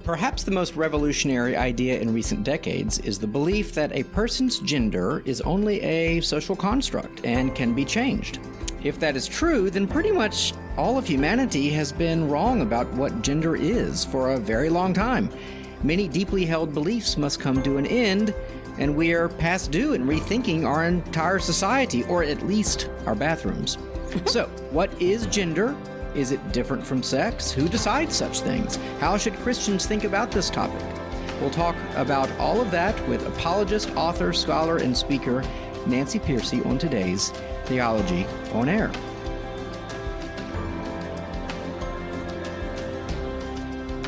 Perhaps the most revolutionary idea in recent decades is the belief that a person's gender is only a social construct and can be changed. If that is true, then pretty much all of humanity has been wrong about what gender is for a very long time. Many deeply held beliefs must come to an end, and we are past due in rethinking our entire society, or at least our bathrooms. So, what is gender? Is it different from sex? Who decides such things? How should Christians think about this topic? We'll talk about all of that with apologist, author, scholar, and speaker Nancy Pearcey on today's Theology on Air.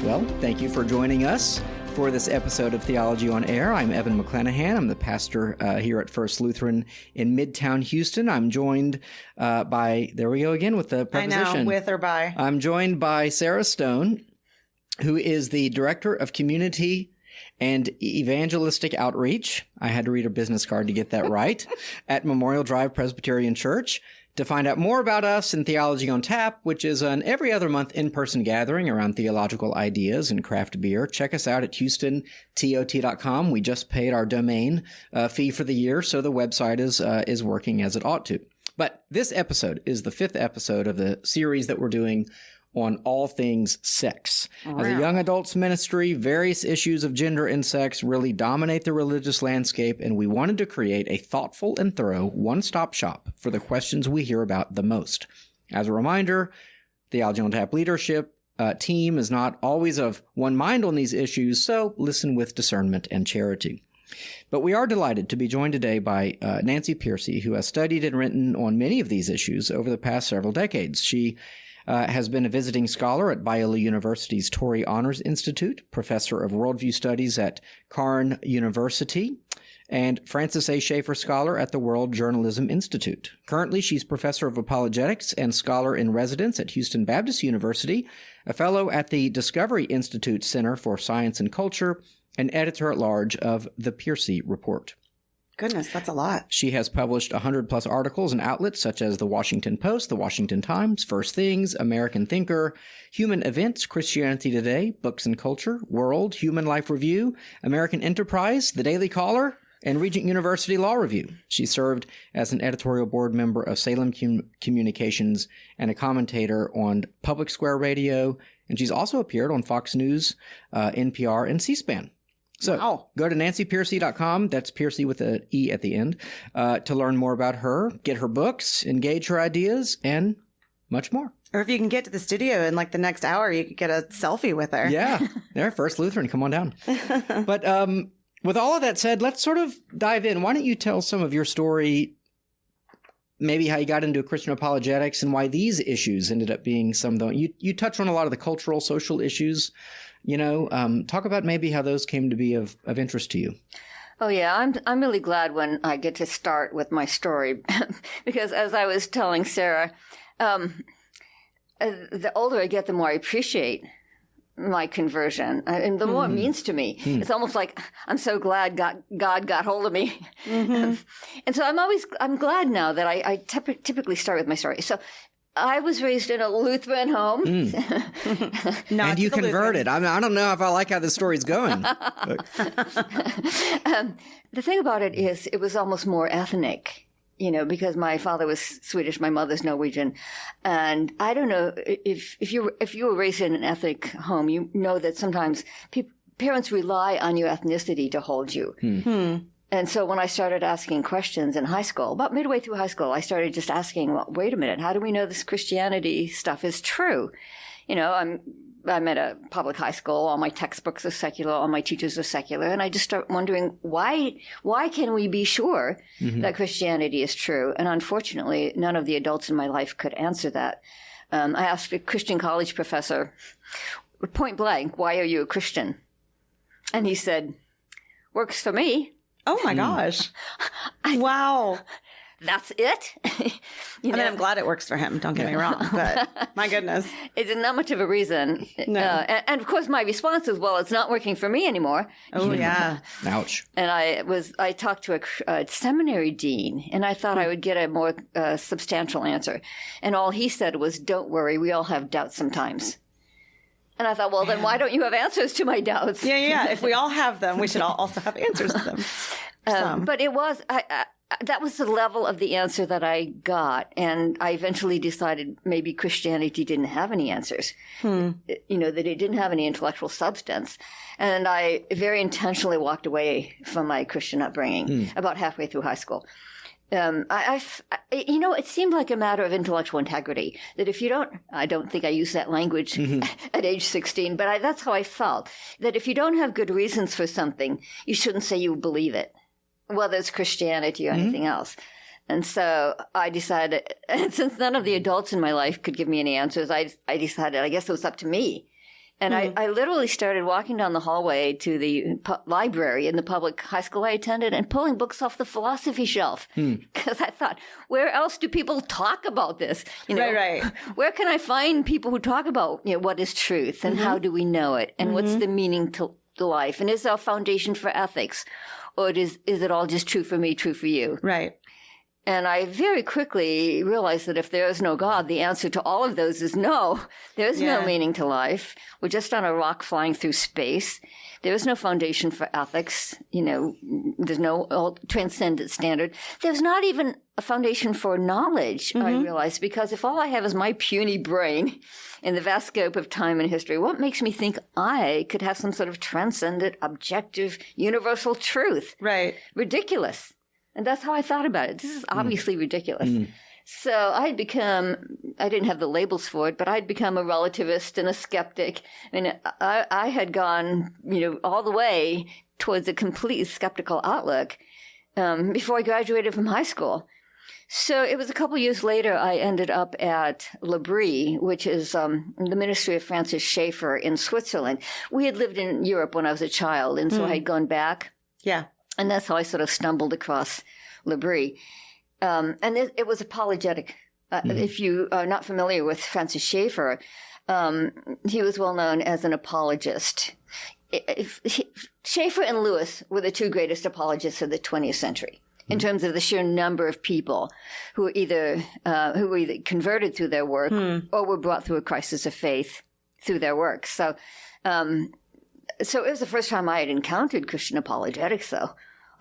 Well, thank you for joining us for this episode of Theology on Air. I'm Evan McClanahan. I'm the pastor here at First Lutheran in Midtown Houston. I'm joined by, there we go again with the preposition. I know, with or by. I'm joined by Sarah Stone, who is the Director of Community and Evangelistic Outreach. I had to read a business card to get that right, at Memorial Drive Presbyterian Church. To find out more about us and Theology on Tap, which is an every other month in-person gathering around theological ideas and craft beer, check us out at HoustonTOT.com. We just paid our domain fee for the year, so the website is working as it ought to. But this episode is the 5th episode of the series that we're doing on all things sex. As a young adults ministry, various issues of gender and sex really dominate the religious landscape, and we wanted to create a thoughtful and thorough one-stop shop for the questions we hear about the most. As a reminder, Theology on Tap leadership team is not always of one mind on these issues, so listen with discernment and charity. But we are delighted to be joined today by Nancy Pearcey, who has studied and written on many of these issues over the past several decades. She has been a visiting scholar at Biola University's Torrey Honors Institute, professor of worldview studies at Cairn University, and Francis A. Schaeffer Scholar at the World Journalism Institute. Currently, she's professor of apologetics and scholar in residence at Houston Baptist University, a fellow at the Discovery Institute Center for Science and Culture, and editor-at-large of the Pearcey Report. Goodness, that's a lot. She has published 100-plus articles in outlets such as The Washington Post, The Washington Times, First Things, American Thinker, Human Events, Christianity Today, Books and Culture, World, Human Life Review, American Enterprise, The Daily Caller, and Regent University Law Review. She served as an editorial board member of Salem Communications and a commentator on Public Square Radio, and she's also appeared on Fox News, NPR, and C-SPAN. So Go to nancypearcey.com, that's Pearcey with an E at the end, to learn more about her, get her books, engage her ideas, and much more. Or if you can get to the studio in like the next hour, you could get a selfie with her. Yeah, there, First Lutheran, come on down. But with all of that said, let's sort of dive in. Why don't you tell some of your story, maybe how you got into Christian apologetics and why these issues ended up being some of the, you touch on a lot of the cultural, social issues. Talk about maybe how those came to be of interest to you. Oh, yeah. I'm really glad when I get to start with my story because as I was telling Sarah, the older I get, the more I appreciate my conversion and the more it means to me. It's almost like I'm so glad God got hold of me. And so I'm glad now that I typically start with my story. So I was raised in a Lutheran home. And you converted. I don't know if I like how this story's going. The thing about it is it was almost more ethnic, because my father was Swedish, my mother's Norwegian. And I don't know if you were raised in an ethnic home, you know that sometimes parents rely on your ethnicity to hold you. And so when I started asking questions in high school, about midway through high school, I started just asking, well, wait a minute, how do we know this Christianity stuff is true? I'm at a public high school, all my textbooks are secular, all my teachers are secular, and I just start wondering, why can we be sure that Christianity is true? And unfortunately, none of the adults in my life could answer that. I asked a Christian college professor, point blank, why are you a Christian? And he said, works for me. Oh my gosh. Wow. That's it. I'm glad it works for him. Don't get me wrong, but my goodness. It's not much of a reason. No. And of course my response is, well, it's not working for me anymore. Oh yeah. Ouch. And I talked to a seminary dean and I thought I would get a more substantial answer. And all he said was, don't worry, we all have doubts sometimes. And I thought, well, then why don't you have answers to my doubts? Yeah. If we all have them, we should all also have answers to them. But it was, that was the level of the answer that I got. And I eventually decided maybe Christianity didn't have any answers, that it didn't have any intellectual substance. And I very intentionally walked away from my Christian upbringing about halfway through high school. It seemed like a matter of intellectual integrity that if you don't, I don't think I used that language at age 16, but that's how I felt, that if you don't have good reasons for something, you shouldn't say you believe it, whether it's Christianity or anything else. And so I decided, and since none of the adults in my life could give me any answers, I decided I guess it was up to me. And I literally started walking down the hallway to the library in the public high school I attended and pulling books off the philosophy shelf. Because I thought, where else do people talk about this? Right. Where can I find people who talk about what is truth and how do we know it? And what's the meaning to life? And is there a foundation for ethics? Or is it all just true for me, true for you? Right. And I very quickly realized that if there is no God, the answer to all of those is no. There is no meaning to life. We're just on a rock flying through space. There is no foundation for ethics. There's no transcendent standard. There's not even a foundation for knowledge, I realized, because if all I have is my puny brain in the vast scope of time and history, what makes me think I could have some sort of transcendent, objective, universal truth? Right. Ridiculous. And that's how I thought about it. This is obviously ridiculous. So I didn't have the labels for it, but I'd become a relativist and a skeptic. I mean, I had gone, all the way towards a completely skeptical outlook before I graduated from high school. So it was a couple years later I ended up at L'Abri, which is the ministry of Francis Schaeffer in Switzerland. We had lived in Europe when I was a child, and so I had gone back. Yeah. And that's how I sort of stumbled across L'Abri. And it was apologetic. If you are not familiar with Francis Schaeffer, he was well known as an apologist. Schaeffer and Lewis were the two greatest apologists of the 20th century in terms of the sheer number of people who were either converted through their work or were brought through a crisis of faith through their work. So it was the first time I had encountered Christian apologetics, though.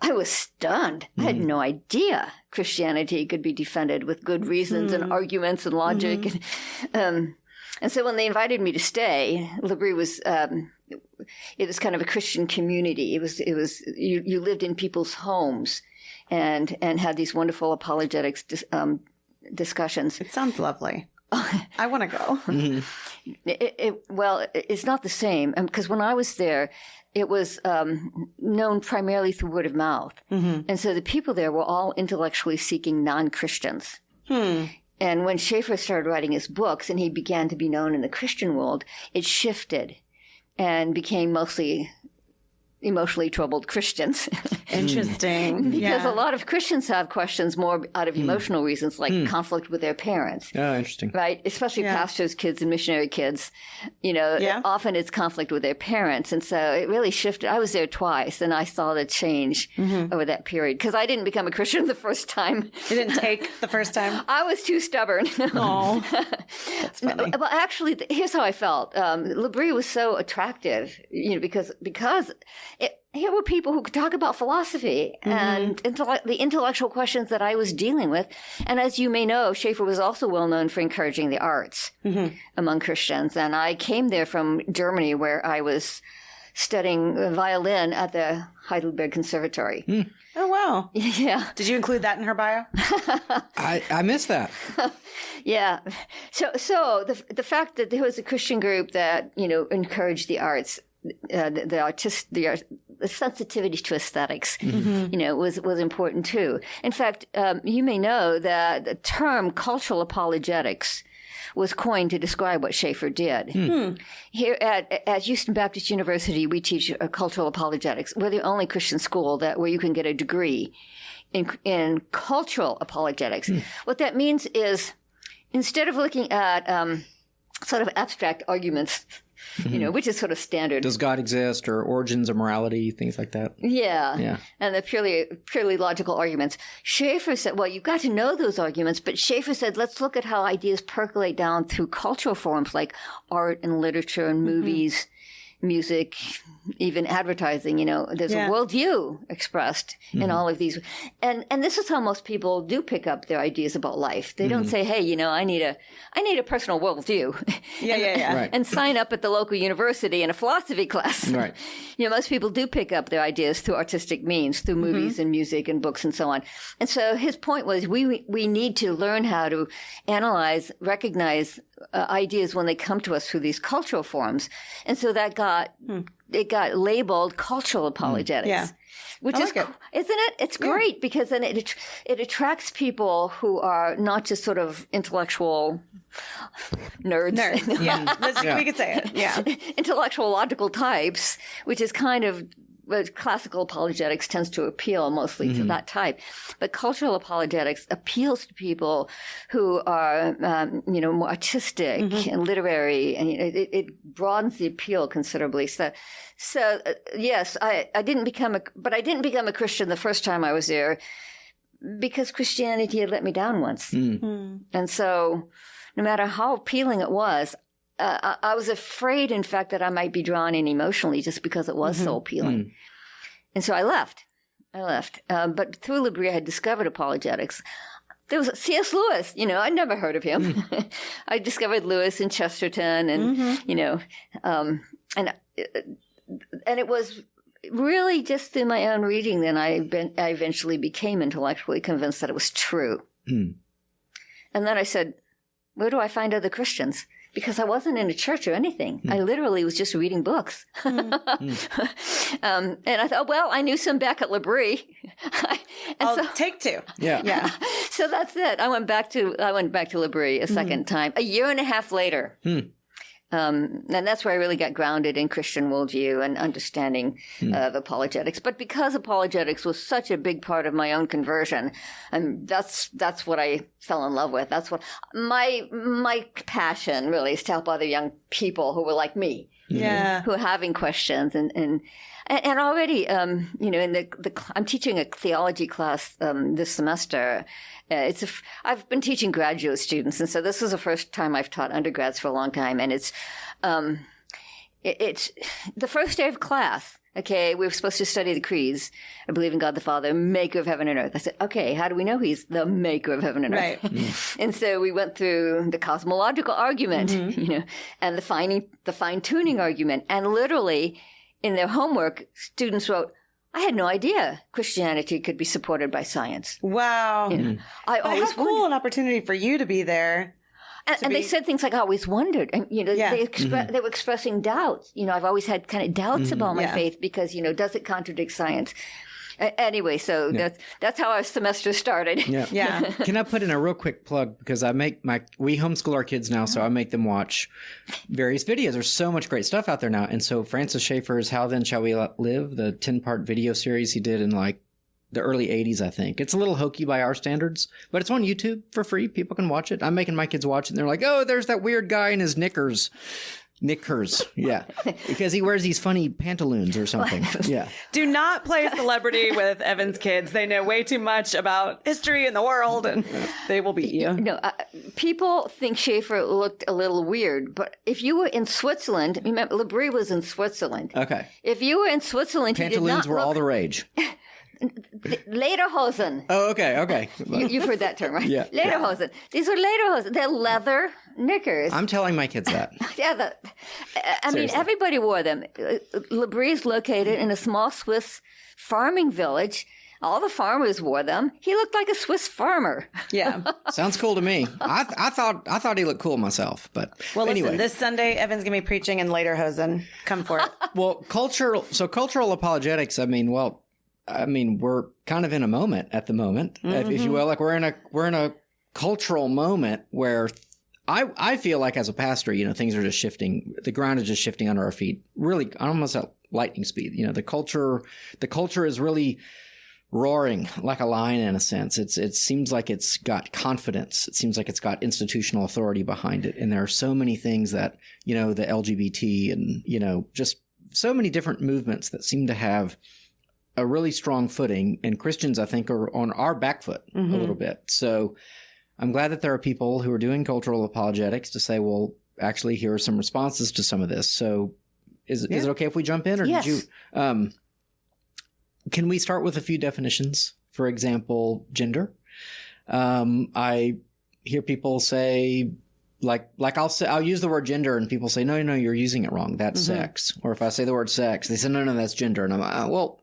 I was stunned. I had no idea Christianity could be defended with good reasons and arguments and logic. And so when they invited me to stay, L'Abri was it was kind of a Christian community. It was you lived in people's homes and had these wonderful apologetics discussions. It sounds lovely. I want to go. Well, it's not the same because when I was there, it was known primarily through word of mouth. And so the people there were all intellectually seeking non-Christians. And when Schaeffer started writing his books and he began to be known in the Christian world, it shifted and became mostly emotionally troubled Christians. Interesting. Because a lot of Christians have questions more out of emotional reasons, like conflict with their parents. Oh, interesting. Right? Especially pastors' kids and missionary kids. Often it's conflict with their parents. And so it really shifted. I was there twice, and I saw the change over that period. Because I didn't become a Christian the first time. You didn't take the first time? I was too stubborn. Oh, that's funny. Well, actually, here's how I felt. L'Abri was so attractive, because here were people who could talk about philosophy and the intellectual questions that I was dealing with. And as you may know, Schaeffer was also well known for encouraging the arts among Christians. And I came there from Germany, where I was studying violin at the Heidelberg Conservatory. Oh, wow. Yeah. Did you include that in her bio? I missed that. Yeah. So the fact that there was a Christian group that, encouraged the arts, the sensitivity to aesthetics, was important too. In fact, you may know that the term cultural apologetics was coined to describe what Schaeffer did. Here at Houston Baptist University, we teach cultural apologetics. We're the only Christian school where you can get a degree in cultural apologetics. What that means is, instead of looking at sort of abstract arguments which is sort of standard. Does God exist, or origins of morality, things like that? Yeah. And the purely logical arguments. Schaeffer said, well, you've got to know those arguments, but Schaeffer said, let's look at how ideas percolate down through cultural forms like art and literature and movies, music, even advertising. There's a worldview expressed in all of these. And this is how most people do pick up their ideas about life. They don't say, hey, I need a personal worldview. Right. And sign up at the local university in a philosophy class. Right. Most people do pick up their ideas through artistic means, through movies and music and books and so on. And so his point was we need to learn how to analyze, recognize ideas when they come to us through these cultural forms. And so that got labeled cultural apologetics. Which is, isn't it? It's great because then it attracts people who are not just sort of intellectual nerds. We could say it. Yeah. Intellectual logical types, which is kind of what classical apologetics tends to appeal mostly to that type. But cultural apologetics appeals to people who are, more artistic and literary, and it broadens the appeal considerably. So yes, I didn't become a Christian the first time I was there because Christianity had let me down once. And so no matter how appealing it was, I was afraid, in fact, that I might be drawn in emotionally just because it was so appealing. And so I left. But through L'Abri, I had discovered apologetics. There was C.S. Lewis, I'd never heard of him. I discovered Lewis in Chesterton and, and it was really just through my own reading that I eventually became intellectually convinced that it was true. And then I said, where do I find other Christians? Because I wasn't in a church or anything. I literally was just reading books. And I thought, well, I knew some back at L'Abri. Take two. Yeah. So that's it. I went back to L'Abri a second time, a year and a half later. And that's where I really got grounded in Christian worldview and understanding of apologetics. But because apologetics was such a big part of my own conversion, and that's what I fell in love with. That's what my passion really is to help other young people who were like me, who are having questions and already, I'm teaching a theology class this semester. I've been teaching graduate students, and so this is the first time I've taught undergrads for a long time, and it's the first day of class. Okay, we were supposed to study the creeds. I believe in God the Father, maker of heaven and earth. I said, okay, how do we know he's the maker of heaven and earth? Right. And so we went through the cosmological argument, and the fine-tuning argument, and literally in their homework, students wrote, I had no idea Christianity could be supported by science. Wow. I always how cool an opportunity for you to be there. And they said things like, I always wondered. And, they were expressing doubts. I've always had kind of doubts about my faith because, does it contradict science? Anyway, so that's how our semester started. Yeah. Can I put in a real quick plug? Because we homeschool our kids now, so I make them watch various videos. There's so much great stuff out there now. And so Francis Schaeffer's How Then Shall We Live, the 10-part video series he did in the early 80s, I think. It's a little hokey by our standards, but it's on YouTube for free. People can watch it. I'm making my kids watch it, and they're like, oh, there's that weird guy in his knickers. Yeah. Because he wears these funny pantaloons or something. Yeah. Do not play a celebrity with Evan's kids. They know way too much about history and the world, and they will beat you. People think Schaeffer looked a little weird, but if you were in Switzerland, remember, L'Abri was in Switzerland. Okay. If you were in Switzerland, pantaloons were all the rage. Lederhosen. Oh, okay. You've heard that term, right? Yeah. Lederhosen. These were lederhosen. They're leather knickers. I'm telling my kids that. I mean, everybody wore them. L'Abri is located in a small Swiss farming village. All the farmers wore them. He looked like a Swiss farmer. Yeah. Sounds cool to me. I thought he looked cool myself, but anyway. Listen, this Sunday, Evan's going to be preaching in lederhosen. Come for it. Well, cultural apologetics, we're kind of in a moment at the moment, if you will. Like we're in a cultural moment where I feel like as a pastor, things are just shifting. The ground is just shifting under our feet. Really, almost at lightning speed. The culture is really roaring like a lion in a sense. It seems like it's got confidence. It seems like it's got institutional authority behind it. And there are so many things that, the LGBT and, just so many different movements that seem to have a really strong footing. And Christians, I think, are on our back foot a little bit. So I'm glad that there are people who are doing cultural apologetics to say, well, actually, here are some responses to some of this. So is it okay if we jump in? Or yes. Did you... Can we start with a few definitions? For example, gender. I hear people say, I'll use the word gender, and people say, no, you're using it wrong. That's sex. Or if I say the word sex, they say, no, that's gender. And I'm like, well,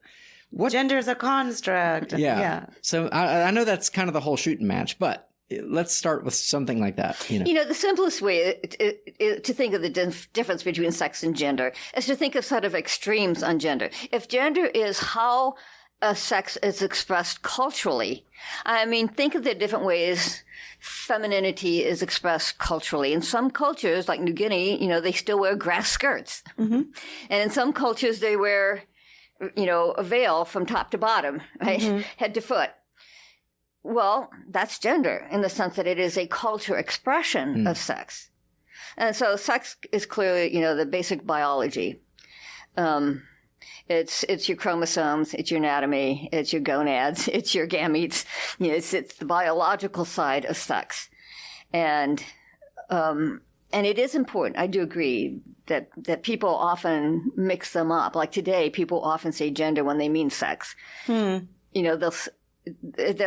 what? Gender's a construct. Yeah. So I know that's kind of the whole shooting match, but let's start with something like that. The simplest way to think of the difference between sex and gender is to think of sort of extremes on gender. If gender is how a sex is expressed culturally, think of the different ways femininity is expressed culturally. In some cultures, like New Guinea, they still wear grass skirts. And in some cultures, they wear, a veil from top to bottom, right? Head to foot. Well, that's gender in the sense that it is a cultural expression of sex. And so sex is clearly, the basic biology. It's your chromosomes, it's your anatomy, it's your gonads, it's your gametes. It's the biological side of sex. And it is important. I do agree that people often mix them up. Like today, people often say gender when they mean sex. They'll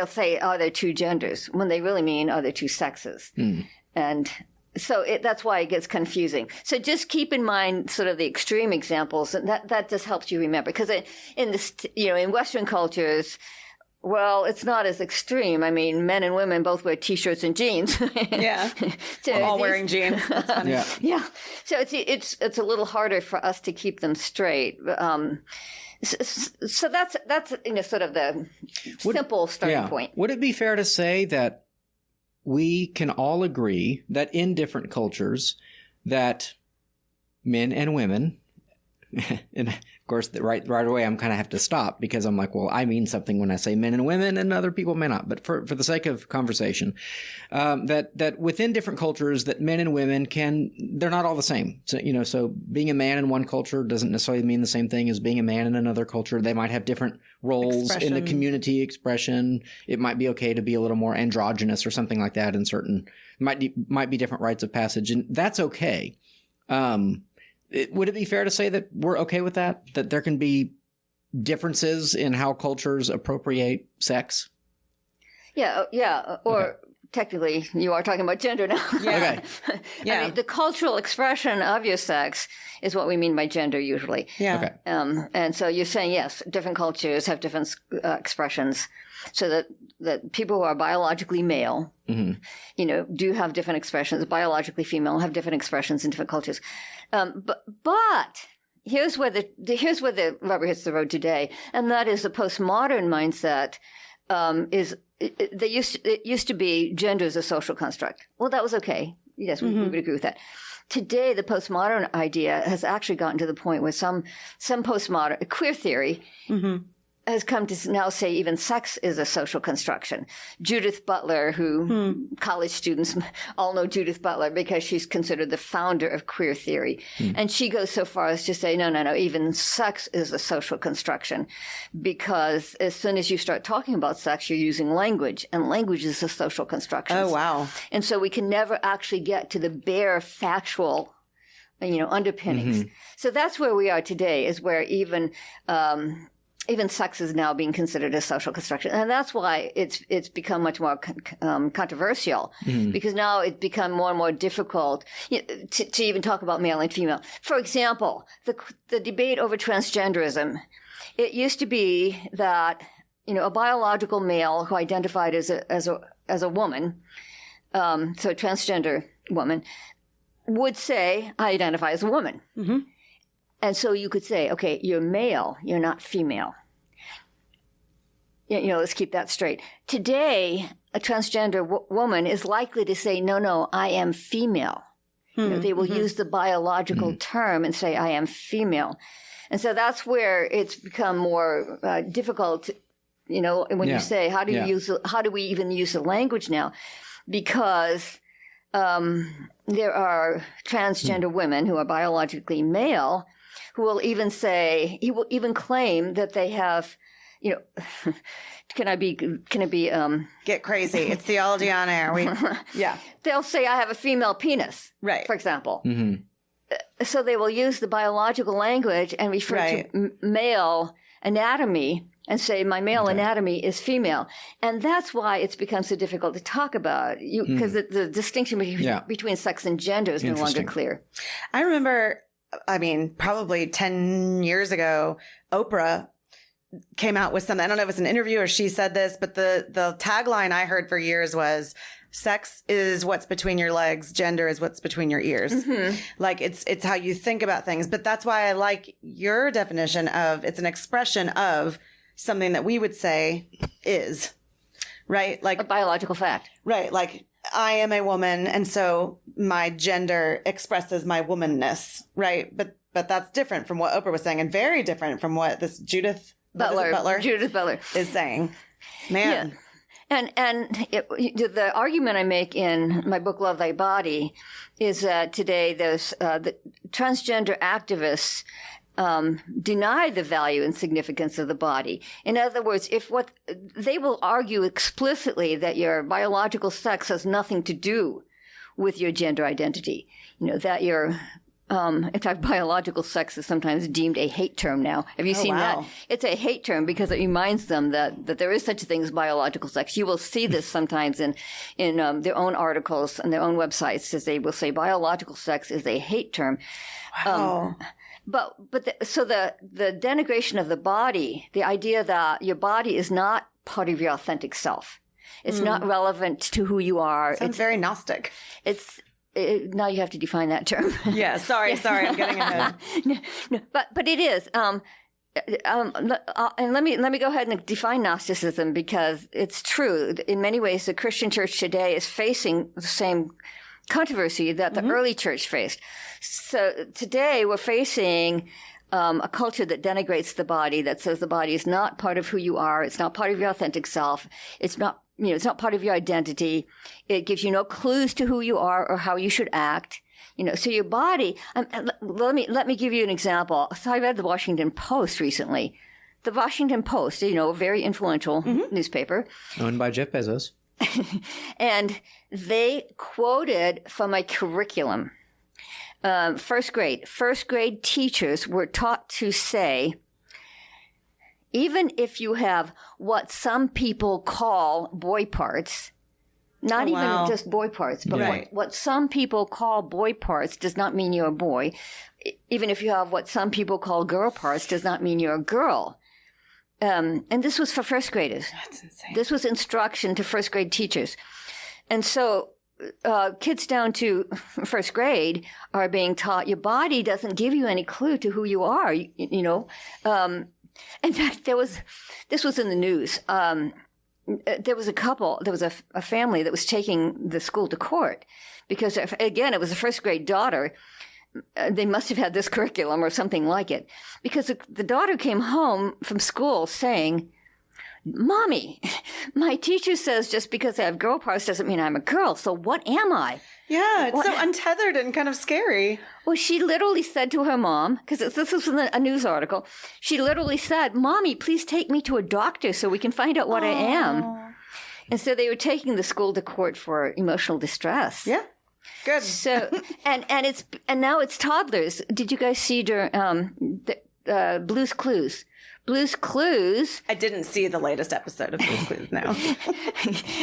say, are there two genders? When they really mean, are there two sexes? And so that's why it gets confusing. So just keep in mind sort of the extreme examples, and that just helps you remember. Because in Western cultures, well, it's not as extreme. Men and women both wear T-shirts and jeans. Yeah, so all wearing jeans. That's funny. Yeah. So it's a little harder for us to keep them straight. So that's sort of the simple starting point. Would it be fair to say that we can all agree that in different cultures that men and women, and of course right away I'm kind of have to stop because I'm like, well, I mean something when I say men and women, and other people may not. But for the sake of conversation, that within different cultures that men and women they're not all the same. So so being a man in one culture doesn't necessarily mean the same thing as being a man in another culture. They might have different roles in the community expression. It might be okay to be a little more androgynous or something like that in certain might be different rites of passage, and that's okay. Would it be fair to say that we're okay with that? That there can be differences in how cultures appropriate sex? Yeah. Or technically, you are talking about gender now. Yeah. Okay. Yeah. The cultural expression of your sex is what we mean by gender usually. Yeah. Okay. And so you're saying, yes, different cultures have different expressions. So that people who are biologically male, do have different expressions. Biologically female have different expressions in different cultures. But here's where the rubber hits the road today, and that is the postmodern mindset. It used to be gender is a social construct. Well, that was okay. Yes, we would agree with that. Today, the postmodern idea has actually gotten to the point where some postmodern queer theory has come to now say even sex is a social construction. Judith Butler, who college students all know Judith Butler because she's considered the founder of queer theory. And she goes so far as to say, no, even sex is a social construction, because as soon as you start talking about sex, you're using language, and language is a social construction. Oh, wow. And so we can never actually get to the bare factual underpinnings. So that's where we are today, is where even sex is now being considered a social construction. And that's why it's become much more controversial, because now it's become more and more difficult to even talk about male and female. For example, the debate over transgenderism, it used to be that, a biological male who identified as a woman, so a transgender woman, would say, I identify as a woman. And so you could say, okay, you're male, you're not female. Let's keep that straight. Today, a transgender woman is likely to say, no, I am female. They will use the biological term and say, I am female. And so that's where it's become more difficult, when you say, how do we even use the language now? Because there are transgender women who are biologically male who will even claim that they have, can it be get crazy. It's theology on air. They'll say, I have a female penis, right? For example. Mm-hmm. So they will use the biological language and refer to male anatomy and say my male anatomy is female. And that's why it's become so difficult to talk about, because the distinction between sex and gender is no longer clear. I remember, probably 10 years ago, Oprah came out with something. I don't know if it was an interview or she said this, but the tagline I heard for years was, sex is what's between your legs, gender is what's between your ears. Mm-hmm. Like it's how you think about things. But that's why I like your definition of it's an expression of something that we would say is, right? Like a biological fact. Right. Like I am a woman, and so my gender expresses my womanness, right? But that's different from what Oprah was saying, and very different from what this Judith Butler is saying. Man. Yeah. And the argument I make in my book, Love Thy Body, is that today there's the transgender activists deny the value and significance of the body. In other words, they will argue explicitly that your biological sex has nothing to do with your gender identity. That you're in fact, biological sex is sometimes deemed a hate term now. Have you seen that? It's a hate term because it reminds them that there is such a thing as biological sex. You will see this sometimes in their own articles and their own websites, as they will say biological sex is a hate term. Wow. So the denigration of the body, the idea that your body is not part of your authentic self. It's not relevant to who you are. Sounds very Gnostic. Now you have to define that term. Yeah, sorry, I'm getting ahead. No, but it is. And let me go ahead and define Gnosticism, because it's true. In many ways, the Christian church today is facing the same controversy that the early church faced. So today we're facing a culture that denigrates the body, that says the body is not part of who you are. It's not part of your authentic self. It's not part of your identity. It gives you no clues to who you are or how you should act. So your body, let me give you an example. So I read the Washington Post recently. The Washington Post, a very influential newspaper. Owned by Jeff Bezos. And they quoted from a curriculum. First grade teachers were taught to say, even if you have what some people call boy parts, not even just boy parts, but what some people call boy parts does not mean you're a boy. Even if you have what some people call girl parts does not mean you're a girl. And this was for first graders. That's insane. This was instruction to first grade teachers. And so kids down to first grade are being taught your body doesn't give you any clue to who you are, in fact, this was in the news. There was a family that was taking the school to court because, again, it was a first grade daughter. They must have had this curriculum or something like it, because the daughter came home from school saying, Mommy, my teacher says just because I have girl parts doesn't mean I'm a girl. So what am I? Yeah, it's so untethered and kind of scary. Well, she literally said to her mom, because this was a news article, she literally said, Mommy, please take me to a doctor so we can find out what I am. And so they were taking the school to court for emotional distress. Yeah. Good. So, and now it's toddlers. Did you guys see Blue's Clues? Blue's Clues. I didn't see the latest episode of Blue's Clues, no.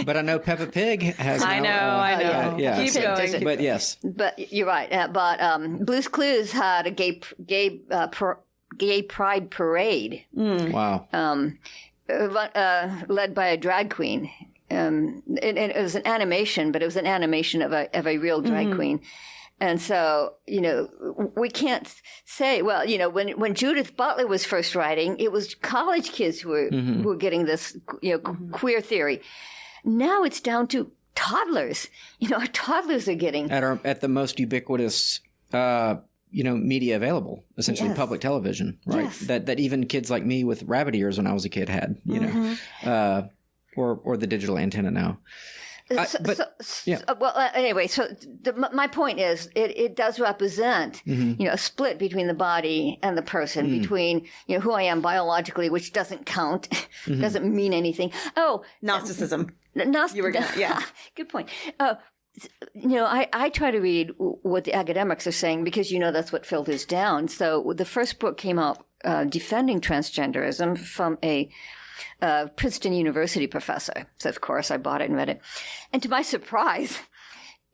But I know Peppa Pig has. I know. Yeah, Keep going. But yes. But you're right. But Blue's Clues had a gay pride parade. Wow. Led by a drag queen. And it was an animation, but it was an animation of a real drag queen. And so, we can't say, well, when Judith Butler was first writing, it was college kids who were getting this, queer theory. Now it's down to toddlers. Our toddlers are getting at the most ubiquitous media available, essentially public television, right? Yes. That even kids like me with rabbit ears when I was a kid had, or the digital antenna now. Anyway, so my point is, it does represent, a split between the body and the person, between, who I am biologically, which doesn't count, doesn't mean anything. Oh, Gnosticism. You were yeah. Good point. I try to read what the academics are saying because, that's what filters down. So the first book came out defending transgenderism from a Princeton University professor. So, of course, I bought it and read it. And to my surprise,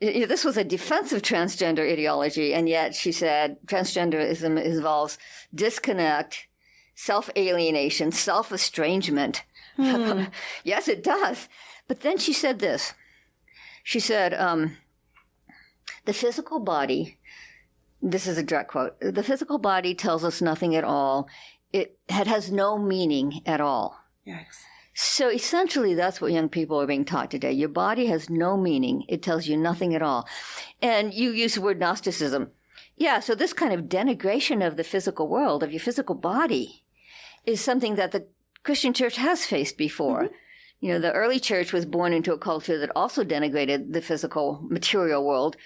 this was a defense of transgender ideology. And yet she said transgenderism involves disconnect, self-alienation, self-estrangement. Yes, it does. But then she said this. She said, the physical body, this is a direct quote, the physical body tells us nothing at all. It has no meaning at all. Yes. So essentially, that's what young people are being taught today. Your body has no meaning. It tells you nothing at all. And you use the word Gnosticism. Yeah, so this kind of denigration of the physical world, of your physical body, is something that the Christian church has faced before. The early church was born into a culture that also denigrated the physical material world,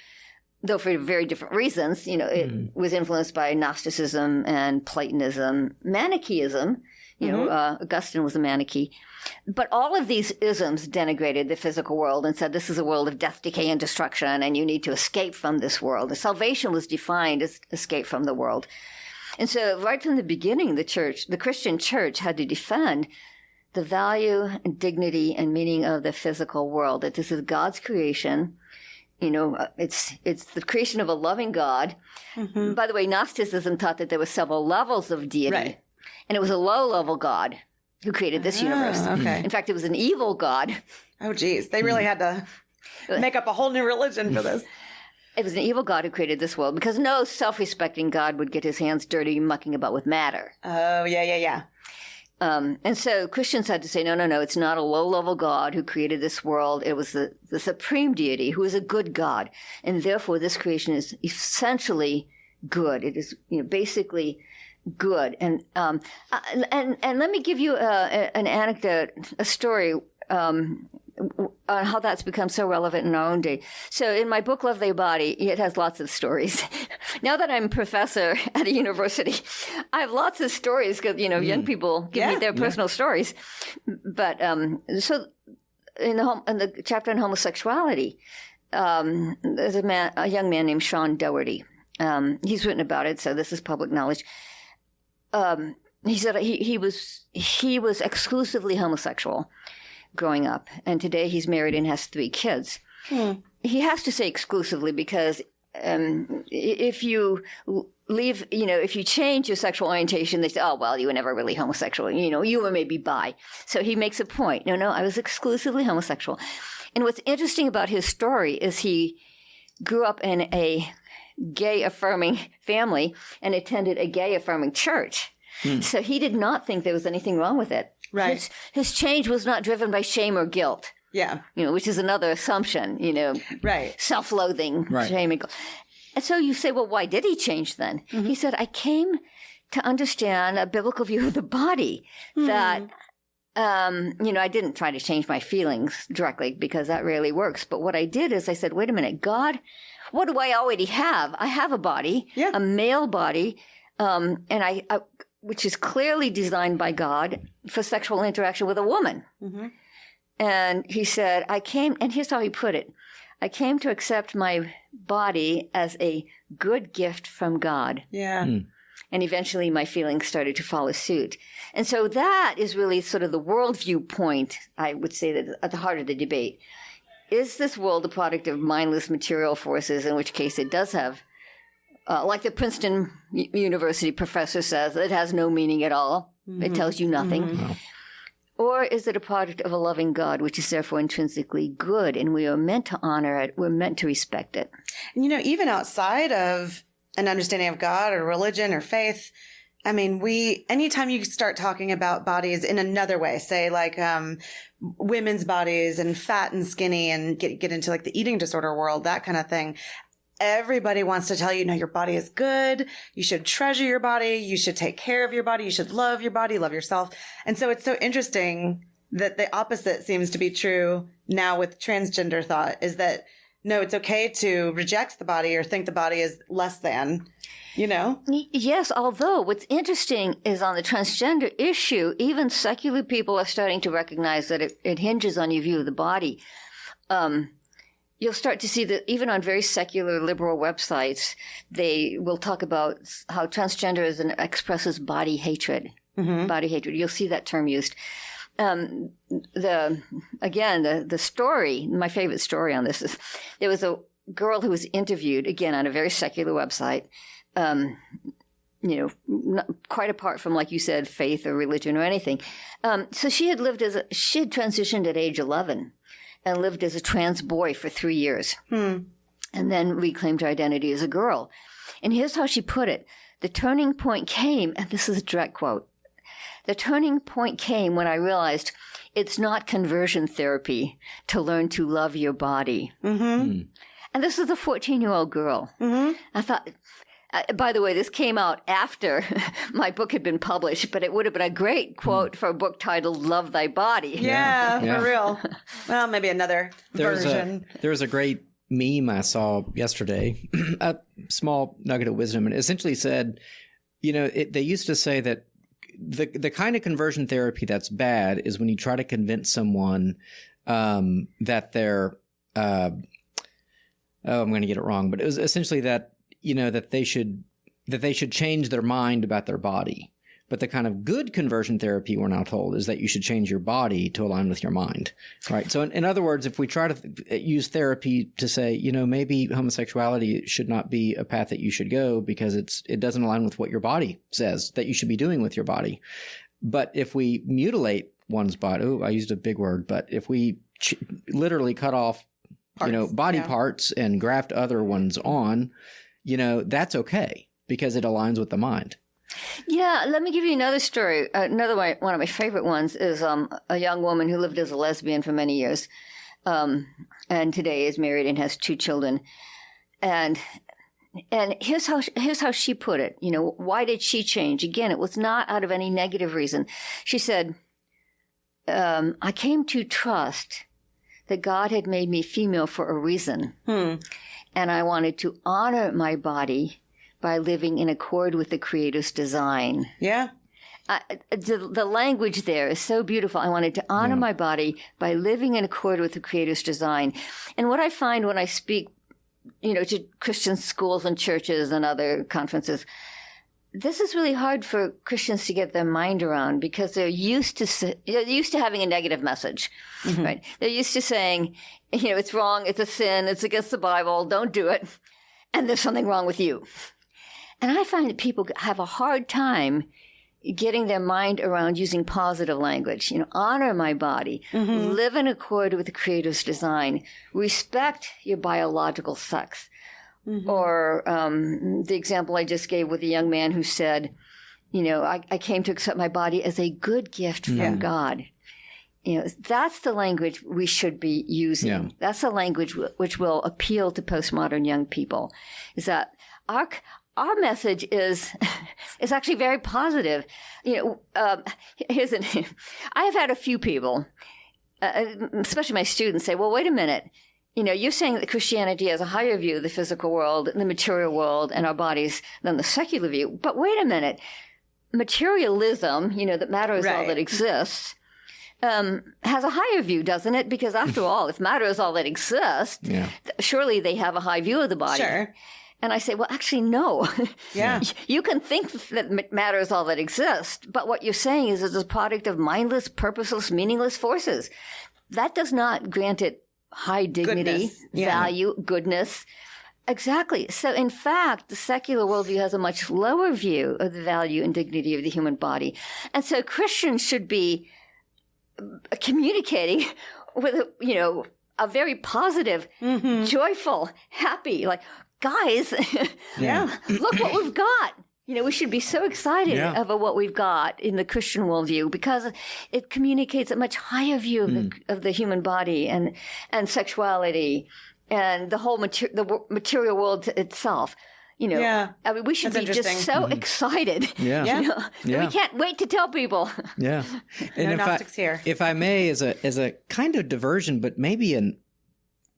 though for very different reasons. It was influenced by Gnosticism and Platonism, Manichaeism. Augustine was a Manichae. But all of these isms denigrated the physical world and said this is a world of death, decay, and destruction, and you need to escape from this world. The salvation was defined as escape from the world. And so right from the beginning, the Christian church had to defend the value and dignity and meaning of the physical world, that this is God's creation. It's the creation of a loving God. By the way, Gnosticism taught that there were several levels of deity. Right. And it was a low-level God who created this universe. Okay. In fact, it was an evil God. Oh, geez. They really had to make up a whole new religion for this. It was an evil God who created this world because no self-respecting God would get his hands dirty mucking about with matter. Oh, yeah. And so Christians had to say, no, it's not a low-level God who created this world. It was the supreme deity who is a good God. And therefore, this creation is essentially good. It is basically good. And let me give you an anecdote, a story on how that's become so relevant in our own day. So in my book, Love Thy Body, it has lots of stories. Now that I'm a professor at a university, I have lots of stories because, young people give me their personal stories. But so in the chapter on homosexuality, there's a young man named Sean Doherty. He's written about it, so this is public knowledge. He said he was exclusively homosexual growing up, and today he's married and has 3 kids. He has to say exclusively because if you leave, if you change your sexual orientation, they say, oh, well, you were never really homosexual. You were maybe bi. So he makes a point. No, I was exclusively homosexual. And what's interesting about his story is he grew up in a gay-affirming family and attended a gay-affirming church. So he did not think there was anything wrong with it. Right. His change was not driven by shame or guilt. Yeah. Which is another assumption, Right. Self-loathing, right. Shame and guilt. And so you say, well, why did he change then? He said, I came to understand a biblical view of the body that, I didn't try to change my feelings directly because that rarely works. But what I did is I said, wait a minute, God, what do I already have? I have a body, a male body, and I which is clearly designed by God for sexual interaction with a woman. And he said, and here's how he put it, I came to accept my body as a good gift from God. Yeah. And eventually my feelings started to follow suit. And so that is really sort of the worldview point, I would say, that at the heart of the debate. Is this world a product of mindless material forces, in which case it does have, like the Princeton University professor says, it has no meaning at all. It tells you nothing. Or is it a product of a loving God, which is therefore intrinsically good, and we are meant to honor it, we're meant to respect it? And, even outside of an understanding of God or religion or faith, I mean, anytime you start talking about bodies in another way, say like women's bodies and fat and skinny and get into like the eating disorder world, that kind of thing, everybody wants to tell you, no, your body is good. You should treasure your body. You should take care of your body. You should love your body, love yourself. And so it's so interesting that the opposite seems to be true now with transgender thought, is that, no, it's okay to reject the body or think the body is less than, you know? Yes, although what's interesting is on the transgender issue, even secular people are starting to recognize that it hinges on your view of the body. You'll start to see that even on very secular liberal websites, they will talk about how transgenderism expresses body hatred. Body hatred. You'll see that term used. The story, my favorite story on this is there was a girl who was interviewed, again, on a very secular website, quite apart from, like you said, faith or religion or anything. So she had transitioned at age 11 and lived as a trans boy for 3 years and then reclaimed her identity as a girl. And here's how she put it. The turning point came, and this is a direct quote, the turning point came when I realized it's not conversion therapy to learn to love your body. And this is a 14-year-old girl. I thought, by the way, this came out after my book had been published, but it would have been a great quote for a book titled Love Thy Body. Yeah. For real. Well, maybe another version. There was a great meme I saw yesterday, a small nugget of wisdom, and it essentially said, they used to say that the kind of conversion therapy that's bad is when you try to convince someone that they're I'm going to get it wrong, but it was essentially that that they should change their mind about their body. But the kind of good conversion therapy, we're now told, is that you should change your body to align with your mind, right? So in other words, if we try to use therapy to say, maybe homosexuality should not be a path that you should go because it doesn't align with what your body says that you should be doing with your body. But if we mutilate one's body, I used a big word, but if we literally cut off, body parts and graft other ones on, that's okay because it aligns with the mind. Yeah, let me give you another story. Another one of my favorite ones is a young woman who lived as a lesbian for many years, and today is married and has 2 children. And here's how she put it. Why did she change? Again, it was not out of any negative reason. She said, "I came to trust that God had made me female for a reason, and I wanted to honor my body by living in accord with the Creator's design." Yeah. The language there is so beautiful. I wanted to honor my body by living in accord with the Creator's design. And what I find when I speak, to Christian schools and churches and other conferences, this is really hard for Christians to get their mind around because they're used to having a negative message, right? They're used to saying, it's wrong, it's a sin, it's against the Bible, don't do it, and there's something wrong with you. And I find that people have a hard time getting their mind around using positive language. Honor my body, live in accord with the Creator's design, respect your biological sex. Or the example I just gave with a young man who said, I came to accept my body as a good gift from God. That's the language we should be using. Yeah. That's the language which will appeal to postmodern young people, is that our message is actually very positive. I have had a few people, especially my students, say, well, wait a minute. You're saying that Christianity has a higher view of the physical world, the material world, and our bodies than the secular view. But wait a minute. Materialism, that matter is all that exists, has a higher view, doesn't it? Because after all, if matter is all that exists, surely they have a high view of the body. Sure. And I say, well, actually, no. Yeah. You can think that matter is all that exists, but what you're saying is it's a product of mindless, purposeless, meaningless forces. That does not grant it high dignity, value, goodness. Exactly. So, in fact, the secular worldview has a much lower view of the value and dignity of the human body. And so Christians should be communicating with, a very positive, joyful, happy, guys, look what we've got. We should be so excited about what we've got in the Christian worldview because it communicates a much higher view of the human body and sexuality and the whole material world itself. You know, Yeah. I mean, we should That's be just so excited. Yeah. Yeah. You know, that we can't wait to tell people. Yeah. And No if Gnostics here. if I may, as a kind of diversion, but maybe an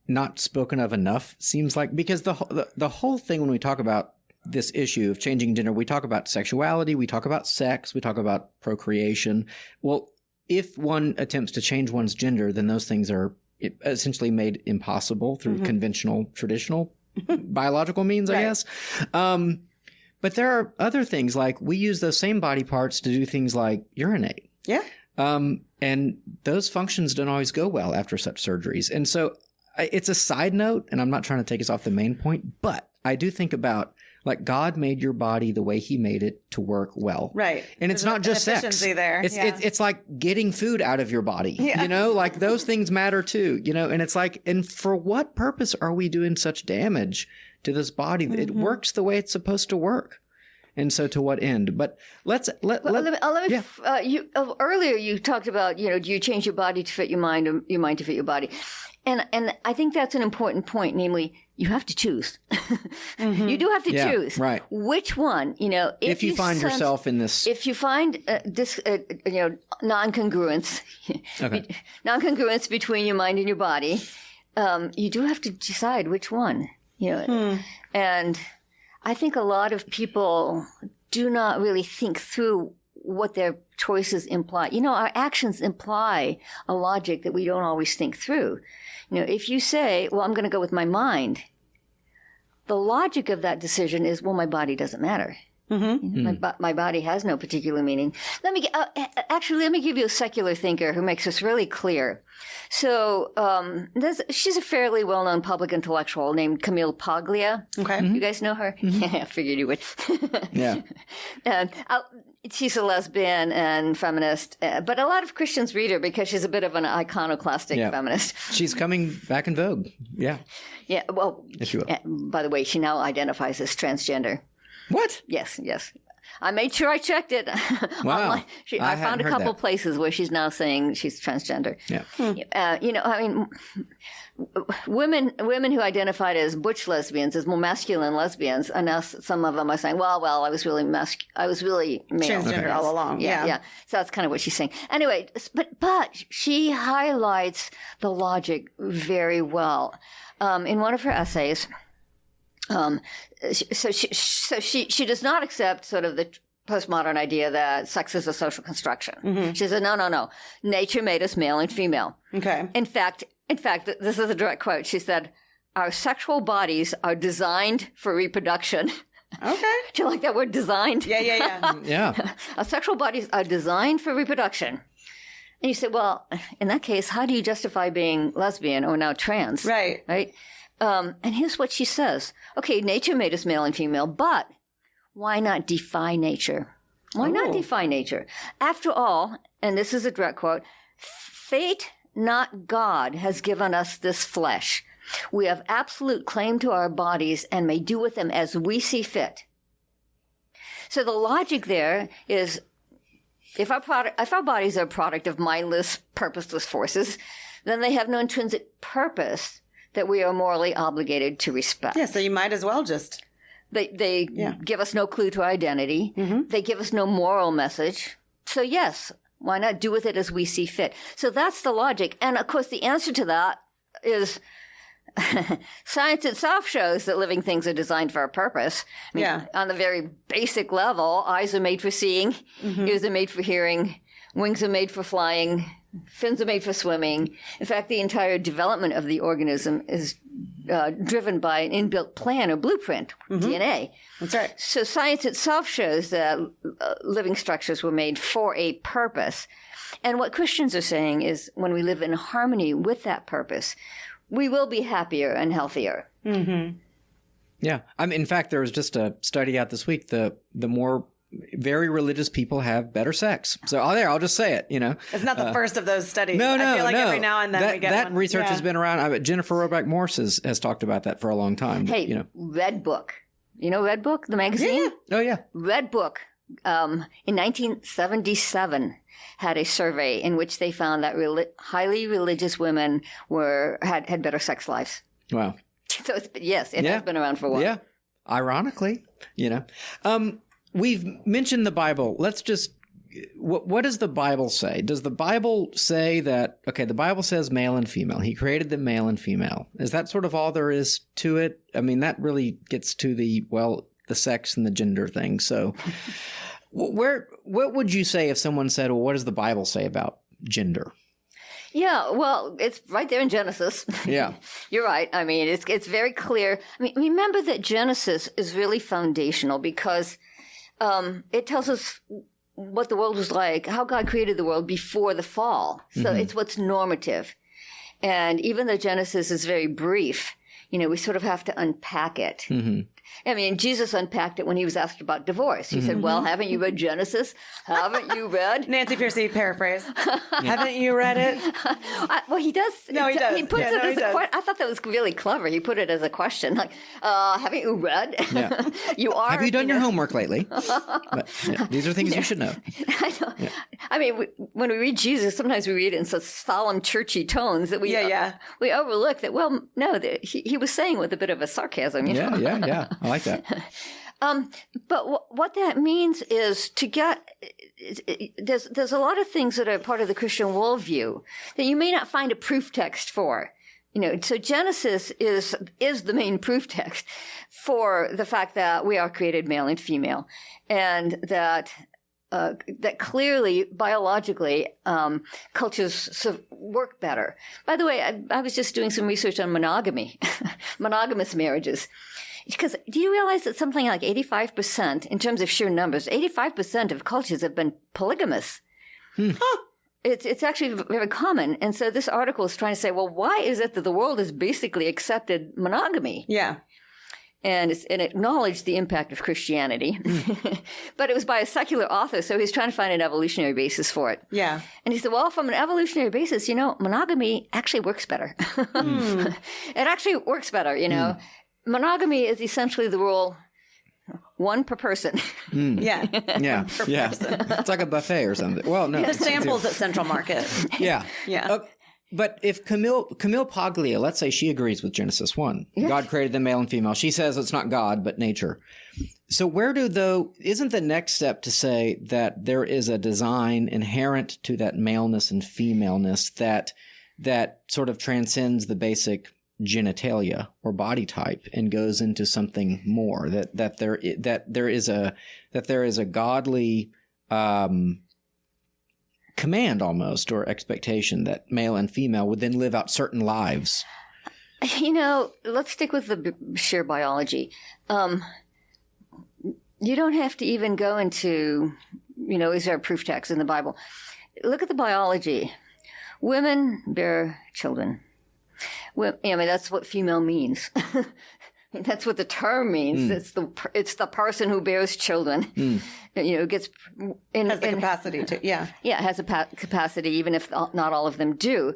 not spoken of enough, seems like, because the whole thing when we talk about this issue of changing gender, we talk about sexuality, we talk about sex, we talk about procreation. Well, if one attempts to change one's gender, then those things are essentially made impossible through conventional, traditional biological means, I guess. But there are other things, like we use those same body parts to do things like urinate. Yeah. And those functions don't always go well after such surgeries. And so it's a side note, and I'm not trying to take us off the main point, but I do think about, like, God made your body the way he made it to work well. Right. And it's There's not just sex. efficiency there. It's like getting food out of your body, Yeah. you know, like those things matter too, you know, and it's like, and for what purpose are we doing such damage to this body? It works the way it's supposed to work. And so to what end? But let me earlier you talked about, you know, do you change your body to fit your mind or your mind to fit your body? And I think that's an important point, namely, you have to choose. You do have to choose. Right. Which one, you know, if you find yourself in this. If you find this, you know, non-congruence, non-congruence between your mind and your body, you do have to decide which one, you know. And I think a lot of people do not really think through what their choices imply. You know, our actions imply a logic that we don't always think through. You know, if you say, well, I'm going to go with my mind, the logic of that decision is, well, my body doesn't matter. My body has no particular meaning. Let me give you a secular thinker who makes this really clear. So she's a fairly well-known public intellectual named Camille Paglia. Okay. You guys know her? Yeah, I figured you would. Yeah. She's a lesbian and feminist, but a lot of Christians read her because she's a bit of an iconoclastic feminist. She's coming back in vogue. Yeah. Yeah, well, if you will. By the way, she now identifies as transgender. What? Yes. I made sure I checked it. Wow. I found a couple places where she's now saying she's transgender. Yeah. You know, I mean, women who identified as butch lesbians, as more masculine lesbians, and now some of them are saying, well, I was really male. Transgender all along. Yeah. So that's kind of what she's saying. Anyway, but she highlights the logic very well. In one of her essays, so she does not accept sort of the postmodern idea that sex is a social construction. She says, no. Nature made us male and female. Okay. In fact, this is a direct quote. She said, our sexual bodies are designed for reproduction. Okay. Do you like that word, designed? Yeah. Yeah. Our sexual bodies are designed for reproduction. And you say, well, in that case, how do you justify being lesbian or now trans? Right. And here's what she says. Okay, nature made us male and female, but why not defy nature? Why not defy nature? After all, and this is a direct quote, fate, not God, has given us this flesh. We have absolute claim to our bodies and may do with them as we see fit. So the logic there is, if our bodies are a product of mindless, purposeless forces, then they have no intrinsic purpose that we are morally obligated to respect. Yeah, so you might as well just... They give us no clue to our identity. They give us no moral message. So yes, why not do with it as we see fit? So that's the logic. And of course, the answer to that is science itself shows that living things are designed for a purpose. I mean, on the very basic level, eyes are made for seeing, ears are made for hearing, wings are made for flying, fins are made for swimming. In fact, the entire development of the organism is driven by an inbuilt plan or blueprint, DNA. That's right. So science itself shows that living structures were made for a purpose. And what Christians are saying is when we live in harmony with that purpose, we will be happier and healthier. Yeah. I mean, in fact, there was just a study out this week. The more very religious people have better sex. So I'll just say it, you know. It's not the first of those studies. No. I feel like every now and then we get that one. research has been around. Jennifer Roebuck Morse has talked about that for a long time. Hey, you know. Red Book. You know Red Book, the magazine? Yeah. Oh, yeah. Red Book, in 1977, had a survey in which they found that highly religious women had better sex lives. Wow. So it has been around for a while. Yeah. Ironically, we've mentioned the Bible. Let's just, what does the Bible say? Does the Bible say that, okay, the Bible says male and female. He created them male and female. Is that sort of all there is to it? I mean, that really gets to the sex and the gender thing. So what would you say if someone said, well, what does the Bible say about gender? Yeah, well, it's right there in Genesis. Yeah. You're right. I mean, it's very clear. I mean, remember that Genesis is really foundational because it tells us what the world was like, how God created the world before the fall. So it's what's normative. And even though Genesis is very brief, we sort of have to unpack it. Mm-hmm. I mean, Jesus unpacked it when he was asked about divorce. He said, well, haven't you read Genesis? Haven't you read? Nancy Pearcey paraphrase. Haven't you read it? Well, he does. No, he does. He puts it as a question. I thought that was really clever. He put it as a question. Like, haven't you read? Yeah. You are. Have you done your homework lately? But, these are things you should know. I know. Yeah. I mean, when we read Jesus, sometimes we read it in such solemn, churchy tones that we overlook that, well, no, he was saying with a bit of a sarcasm. Yeah. I like that. But what that means is to get there's a lot of things that are part of the Christian worldview that you may not find a proof text for. So Genesis is the main proof text for the fact that we are created male and female, and that clearly biologically cultures work better. By the way, I was just doing some research on monogamy, monogamous marriages. Because do you realize that something like 85%, in terms of sheer numbers, 85% of cultures have been polygamous? It's actually very common. And so this article is trying to say, well, why is it that the world has basically accepted monogamy? Yeah. And it acknowledged the impact of Christianity. But it was by a secular author, so he's trying to find an evolutionary basis for it. Yeah. And he said, well, from an evolutionary basis, monogamy actually works better. It actually works better, Monogamy is essentially the rule, one per person. Yeah. Yeah. It's like a buffet or something. Well, no. The samples at Central Market. Yeah. Yeah. But if Camille Paglia, let's say she agrees with Genesis 1. Yes. God created them male and female. She says it's not God, but nature. So isn't the next step to say that there is a design inherent to that maleness and femaleness that sort of transcends the basic genitalia or body type and goes into something more, that there is a godly command almost, or expectation that male and female would then live out certain lives? Let's stick with the sheer biology. You don't have to even go into, is there a proof text in the Bible? Look at the biology. Women bear children. Well, that's what female means. That's what the term means. It's the person who bears children. Has the capacity to. Yeah, it has a capacity, even if not all of them do.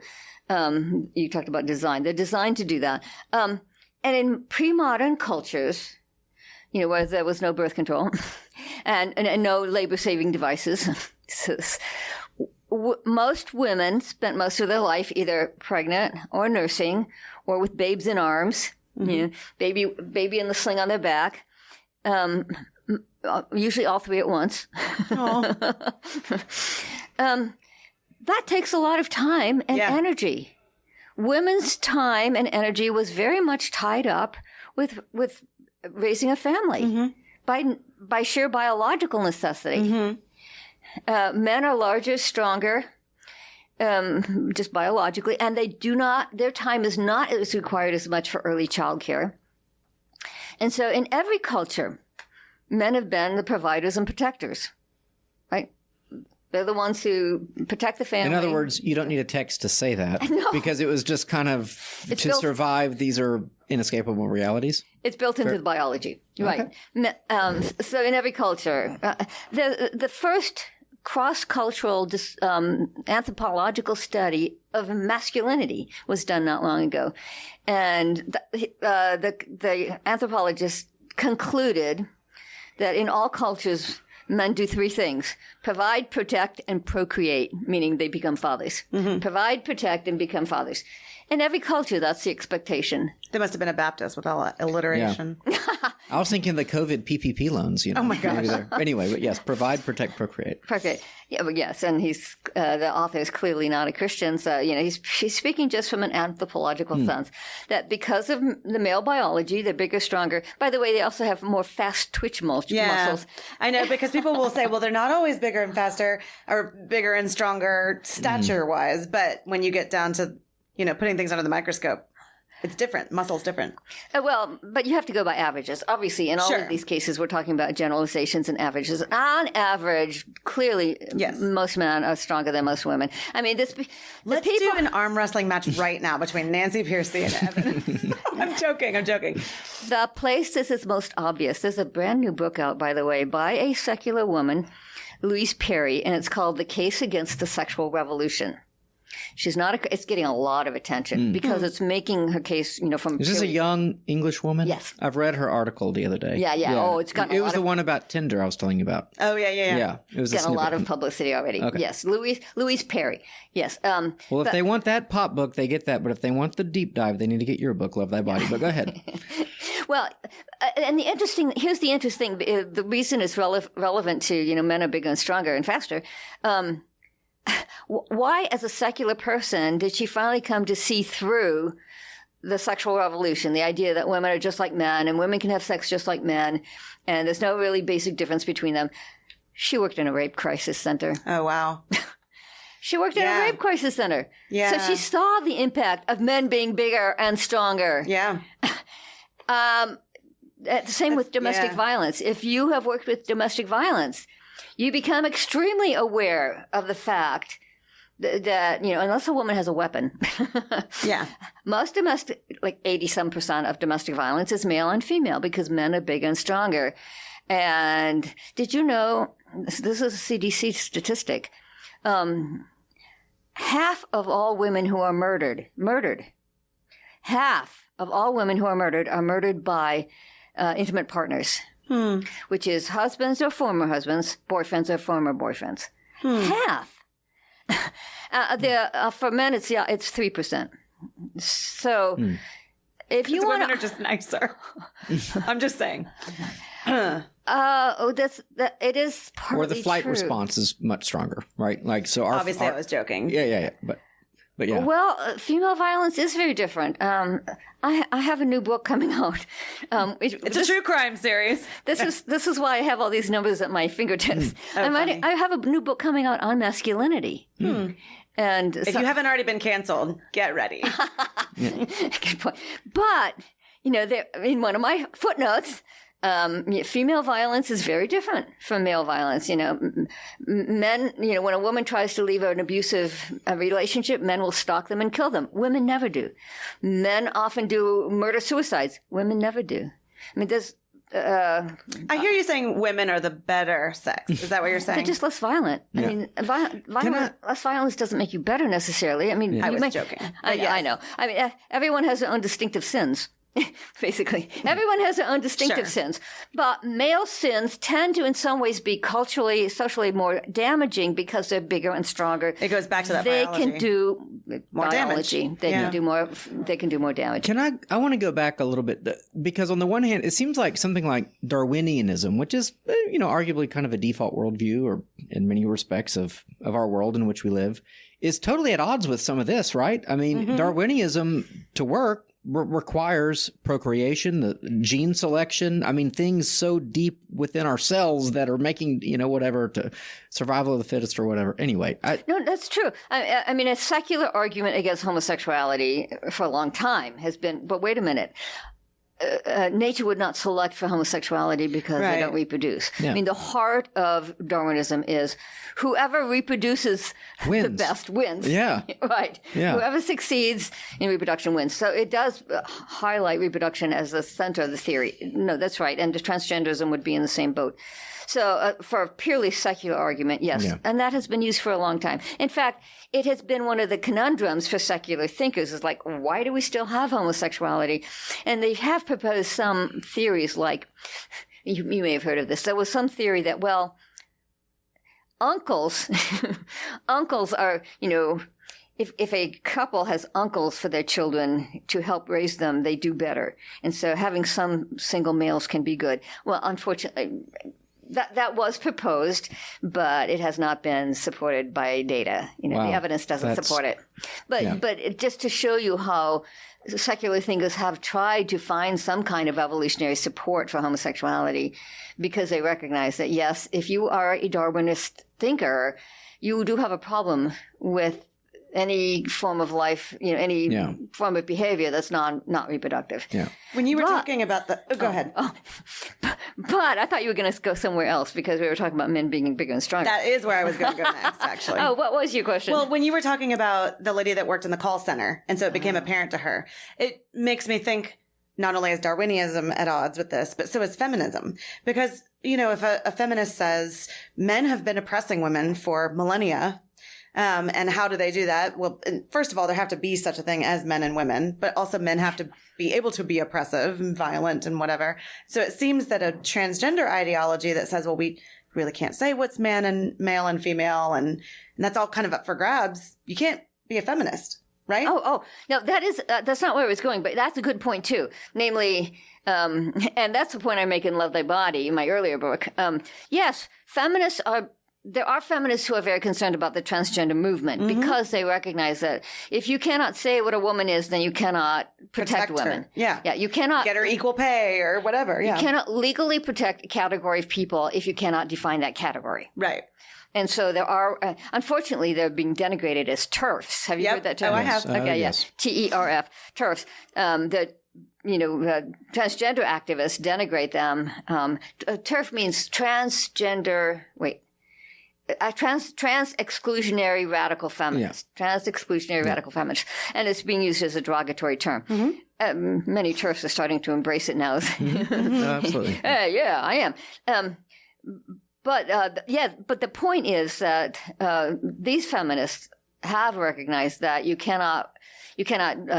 You talked about design; they're designed to do that. And in pre-modern cultures, where there was no birth control and no labor-saving devices. Most women spent most of their life either pregnant or nursing or with babes in arms, baby in the sling on their back, usually all three at once. That takes a lot of time and energy. Women's time and energy was very much tied up with raising a family by sheer biological necessity. Men are larger, stronger, just biologically, and their time is not as required as much for early childcare. And so in every culture, men have been the providers and protectors, right? They're the ones who protect the family. In other words, you don't need a text to say that because it was just kind of survive. These are inescapable realities. It's built into the biology, right? Okay. So in every culture, the first cross-cultural anthropological study of masculinity was done not long ago. And the anthropologists concluded that in all cultures, Men do three things: provide, protect, and procreate, meaning they become fathers. Provide, protect, and become fathers. In every culture, that's the expectation. They must have been a Baptist with all that alliteration. I was thinking the COVID PPP loans, Oh my gosh. Anyway, but yes, provide, protect, procreate. Procreate. Yeah, but yes, and he's the author is clearly not a Christian, so she's speaking just from an anthropological sense that because of the male biology, they're bigger, stronger. By the way, they also have more fast twitch muscles. I know, because people will say, well, they're not always bigger and faster or bigger and stronger stature-wise, but when you get down to putting things under the microscope, it's different. Muscle's different. Well, but you have to go by averages. Obviously, in all of these cases, we're talking about generalizations and averages. On average, clearly, most men are stronger than most women. I mean, let's do an arm wrestling match right now between Nancy Pearcey and Evan. I'm joking. The place this is most obvious. There's a brand new book out, by the way, by a secular woman, Louise Perry, and it's called The Case Against the Sexual Revolution. She's not. It's getting a lot of attention because it's making her case. From is this a young English woman? Yes, I've read her article the other day. Yeah. Oh, it's gotten. It was the one about Tinder I was telling you about. Oh yeah. Yeah, it was gotten a lot of publicity already. Okay. Yes, Louise Perry. Yes. Well, if they want that pop book, they get that. But if they want the deep dive, they need to get your book, Love Thy Body. But go ahead. Well, and here's the interesting. The reason it's relevant to men are bigger and stronger and faster. Why, as a secular person, did she finally come to see through the sexual revolution, the idea that women are just like men and women can have sex just like men, and there's no really basic difference between them? She worked in a rape crisis center. Oh, wow. She worked in a rape crisis center. Yeah. So she saw the impact of men being bigger and stronger. Yeah. Same with domestic violence. If you have worked with domestic violence, you become extremely aware of the fact that unless a woman has a weapon, most domestic, like 80% of domestic violence is male and female because men are bigger and stronger. And did you know, this is a CDC statistic, half of all women who are murdered, half of all women who are murdered by intimate partners. Which is husbands or former husbands, boyfriends or former boyfriends. Half. For men, it's 3%. So, if you want, women are just nicer. I'm just saying. It is partly or the flight true. response is much stronger, right? Like so. Obviously, I was joking. Yeah. But yeah. Well, female violence is very different. I have a new book coming out. It's a true crime series. This is why I have all these numbers at my fingertips. I have a new book coming out on masculinity. And if you haven't already been canceled, get ready. Good point. But in one of my footnotes, female violence is very different from male violence. Men, when a woman tries to leave an abusive relationship, men will stalk them and kill them. Women never do. Men often do murder-suicides. Women never do. I mean, there's... I hear you saying women are the better sex. Is that what you're saying? They're just less violent. Yeah. I mean, less violence doesn't make you better necessarily. I mean, I was joking. I know. I mean, everyone has their own distinctive sins. Basically, everyone has their own distinctive sins, but male sins tend to, in some ways, be culturally, socially more damaging because they're bigger and stronger. It goes back to that. They biology. can do more biology. Damage. They can do more. They can do more damage. I want to go back a little bit because on the one hand, it seems like something like Darwinianism, which is arguably kind of a default worldview, or in many respects of our world in which we live, is totally at odds with some of this, right? I mean, Darwinianism to work requires procreation, the gene selection. I mean, things so deep within our cells that are making, whatever, to survival of the fittest or whatever. Anyway. No, that's true. I mean, a secular argument against homosexuality for a long time has been, but wait a minute. Nature would not select for homosexuality because they don't reproduce. Yeah. I mean, the heart of Darwinism is whoever reproduces the best wins. Yeah. Right. Yeah. Whoever succeeds in reproduction wins. So it does highlight reproduction as the center of the theory. No, that's right. And transgenderism would be in the same boat. So for a purely secular argument, yes. Yeah. And that has been used for a long time. In fact, it has been one of the conundrums for secular thinkers is like, why do we still have homosexuality? And they have proposed some theories like, you may have heard of this. There was some theory that, well, uncles, uncles are, if a couple has uncles for their children to help raise them, they do better. And so having some single males can be good. Well, unfortunately, that was proposed, but it has not been supported by data. Wow. The evidence doesn't support it. But just to show you how secular thinkers have tried to find some kind of evolutionary support for homosexuality, because they recognize that, yes, if you are a Darwinist thinker, you do have a problem with any form of life, any form of behavior that's not reproductive. Yeah. When you were talking about go ahead. But I thought you were going to go somewhere else because we were talking about men being bigger and stronger. That is where I was going to go next, actually. Oh, what was your question? Well, when you were talking about the lady that worked in the call center, and so it became apparent to her, it makes me think not only is Darwinism at odds with this, but so is feminism. Because, if a feminist says men have been oppressing women for millennia, and how do they do that? Well, first of all, there have to be such a thing as men and women, but also men have to be able to be oppressive and violent and whatever. So it seems that a transgender ideology that says, well, we really can't say what's male and female, and that's all kind of up for grabs. You can't be a feminist, right? Oh, no, that's not where I was going, but that's a good point too. Namely, and that's the point I make in Love Thy Body, my earlier book. Yes, there are feminists who are very concerned about the transgender movement because they recognize that if you cannot say what a woman is, then you cannot protect women. Her. Yeah. Yeah. You cannot get her equal pay or whatever. Yeah. You cannot legally protect a category of people if you cannot define that category. Right. And so there are, unfortunately, they're being denigrated as TERFs. Have you heard that term? Oh, I have. Okay, yes. TERF, TERFs. Transgender activists denigrate them. TERF means transgender, trans exclusionary radical feminist, trans exclusionary radical feminist, and it's being used as a derogatory term. Many TERFs are starting to embrace it now. Absolutely. Yeah, I am. But the point is that these feminists have recognized that you cannot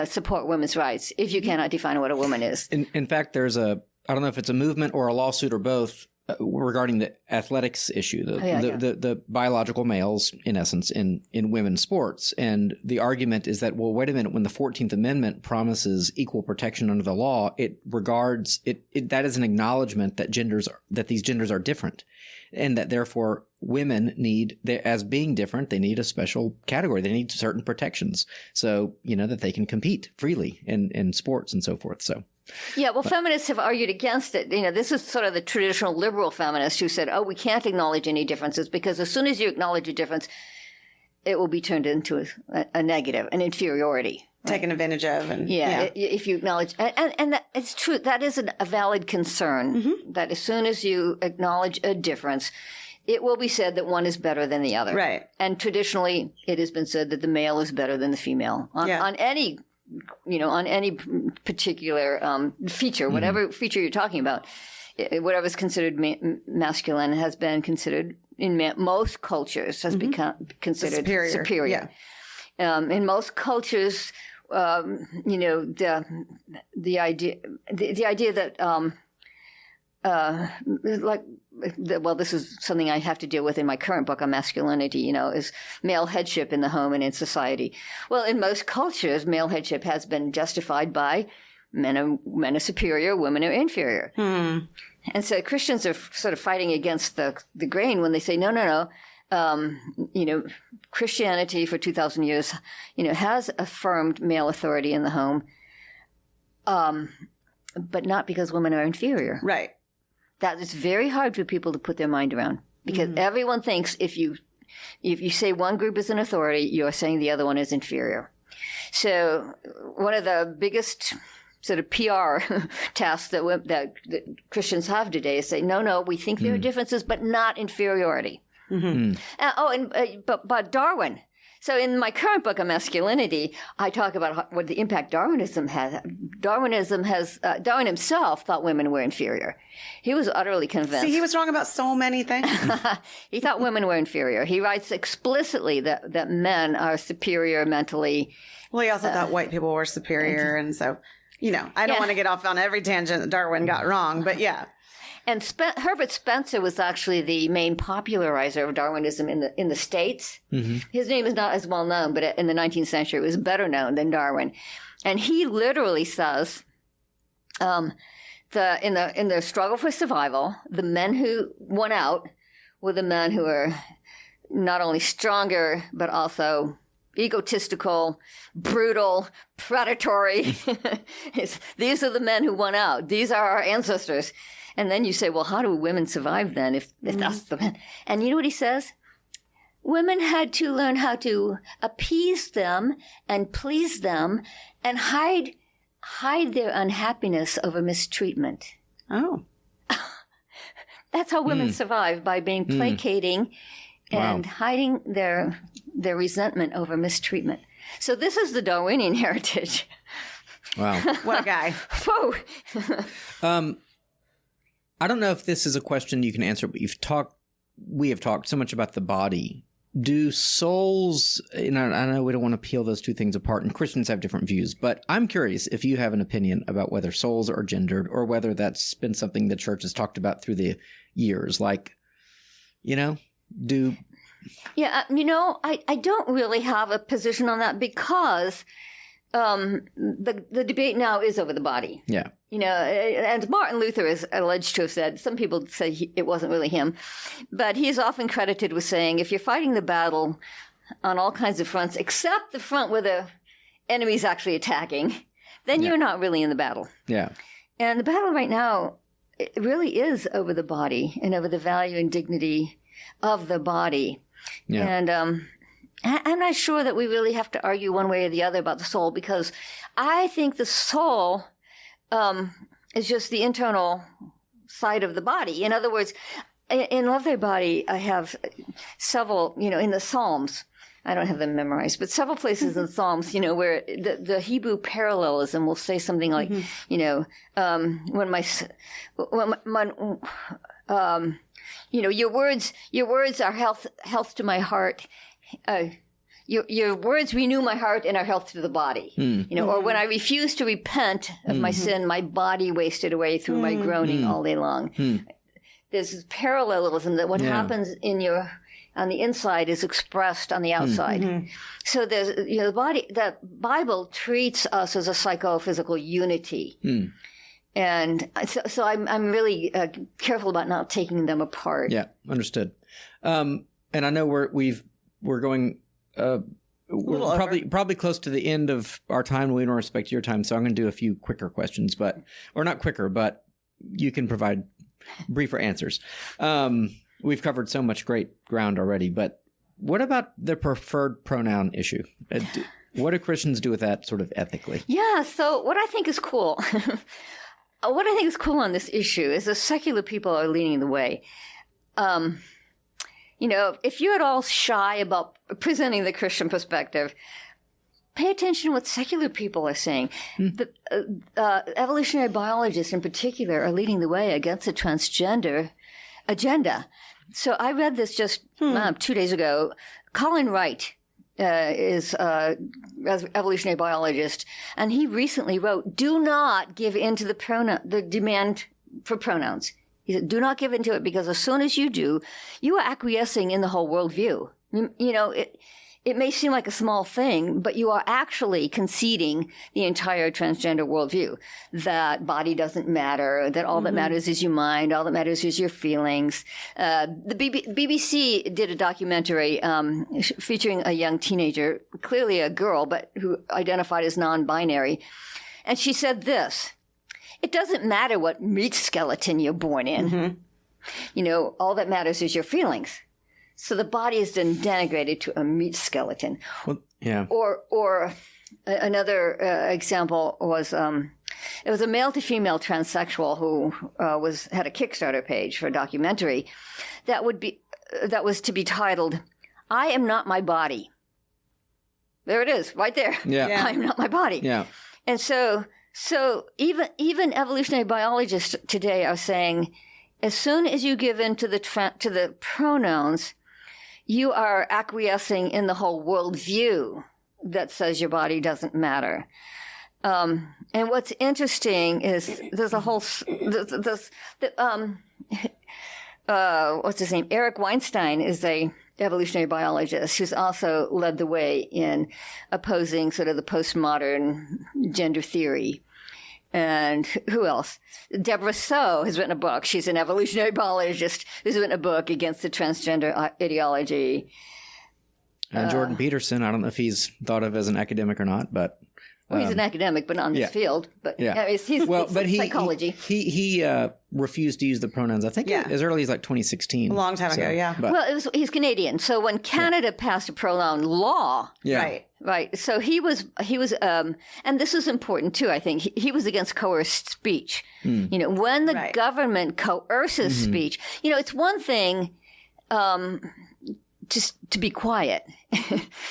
support women's rights if you cannot define what a woman is. In fact, I don't know if it's a movement or a lawsuit or both, regarding the athletics issue, the biological males, in essence, in women's sports. And the argument is that, well, wait a minute, when the 14th Amendment promises equal protection under the law, it regards that as an acknowledgement that these genders are different, and that therefore women as being different, they need a special category. They need certain protections so, that they can compete freely in sports and so forth. So. Yeah, well, feminists have argued against it. This is sort of the traditional liberal feminists who said, we can't acknowledge any differences because as soon as you acknowledge a difference, it will be turned into a negative, an inferiority. Taken advantage of. And, if you acknowledge, and that, it's true, that is a valid concern, that as soon as you acknowledge a difference, it will be said that one is better than the other. Right. And traditionally, it has been said that the male is better than the female on any particular feature, whatever feature you're talking about, whatever's considered masculine has been considered in most cultures has become considered superior. Yeah. In most cultures, the idea that this is something I have to deal with in my current book on masculinity, is male headship in the home and in society. Well, in most cultures, male headship has been justified by men are superior, women are inferior. And so Christians are sort of fighting against the grain when they say, no. Christianity for 2,000 years, has affirmed male authority in the home, but not because women are inferior. Right. That is very hard for people to put their mind around because everyone thinks if you say one group is an authority, you're saying the other one is inferior. So one of the biggest sort of PR tasks that Christians have today is say, no, we think there are differences, but not inferiority. But Darwin. So in my current book on masculinity, I talk about what the impact Darwinism has. Darwin himself thought women were inferior. He was utterly convinced. See, he was wrong about so many things. He thought women were inferior. He writes explicitly that men are superior mentally. Well, he also thought white people were superior, and so I don't want to get off on every tangent that Darwin got wrong, but yeah. And Herbert Spencer was actually the main popularizer of Darwinism in the States. Mm-hmm. His name is not as well known, but in the 19th century, it was better known than Darwin. And he literally says, in the struggle for survival, the men who won out were the men who were not only stronger, but also egotistical, brutal, predatory. These are the men who won out. These are our ancestors. And then you say, well, how do women survive then if that's the men? And you know what he says? Women had to learn how to appease them and please them and hide their unhappiness over mistreatment. Oh. That's how women survive, by being placating and hiding their resentment over mistreatment. So this is the Darwinian heritage. Wow. What a guy. Whoa. I don't know if this is a question you can answer, but we have talked so much about the body. Do souls, I know we don't want to peel those two things apart, and Christians have different views, but I'm curious if you have an opinion about whether souls are gendered or whether that's been something the church has talked about through the years. Like, do... Yeah, I don't really have a position on that because the debate now is over the body. Yeah. And Martin Luther is alleged to have said, some people say it wasn't really him, but he is often credited with saying, if you're fighting the battle on all kinds of fronts, except the front where the enemy's actually attacking, then you're not really in the battle. Yeah. And the battle right now, it really is over the body and over the value and dignity of the body. Yeah. And I'm not sure that we really have to argue one way or the other about the soul, because I think the soul is just the internal side of the body. In other words, in Love Thy Body, I have several, in the Psalms, I don't have them memorized, but several places in Psalms, where the Hebrew parallelism will say something like, your words are health to my heart. Your words renew my heart and are health to the body. Or when I refuse to repent of my sin, my body wasted away through my groaning all day long. There's this parallelism that what happens on the inside is expressed on the outside. So there's, the body, the Bible treats us as a psychophysical unity. And so I'm really careful about not taking them apart. Yeah, understood. And I know we're going. We're probably close to the end of our time. We want to respect your time, so I'm going to do a few quicker questions, but you can provide briefer answers. We've covered so much great ground already, but what about the preferred pronoun issue? What do Christians do with that sort of ethically? Yeah, so what I think is cool, on this issue is the secular people are leading the way. If you're at all shy about presenting the Christian perspective, pay attention to what secular people are saying. The evolutionary biologists in particular are leading the way against the transgender agenda. So I read this just 2 days ago. Colin Wright is an evolutionary biologist, and he recently wrote, do not give in to the demand for pronouns. He said, do not give into it, because as soon as you do, you are acquiescing in the whole worldview. It may seem like a small thing, but you are actually conceding the entire transgender worldview, that body doesn't matter, that all that matters is your mind, all that matters is your feelings. The BBC did a documentary featuring a young teenager, clearly a girl, but who identified as non-binary. And she said this: it doesn't matter what meat skeleton you're born in. All that matters is your feelings. So the body has been denigrated to a meat skeleton. Well, yeah. Or another example was it was a male to female transsexual who had a Kickstarter page for a documentary that was to be titled, "I Am Not My Body." There it is, right there. Yeah. I am not my body. Yeah. And so even evolutionary biologists today are saying, as soon as you give in to the pronouns, you are acquiescing in the whole worldview that says your body doesn't matter. And what's interesting is there's a whole, what's his name? Eric Weinstein is a evolutionary biologist who's also led the way in opposing sort of the postmodern gender theory. And who else? Deborah Soh has written a book. She's an evolutionary biologist who's written a book against the transgender ideology. Jordan Peterson, I don't know if he's thought of as an academic or not, but... Well, he's an academic, but not in this field. But he's psychology. He refused to use the pronouns, I think, as early as like 2016. A long time ago, yeah. But, well, he's Canadian. So when Canada passed a pronoun law... Right. So he was, and this is important too, I think. He was against coerced speech. You know, when the government coerces speech, you know, it's one thing, just to be quiet.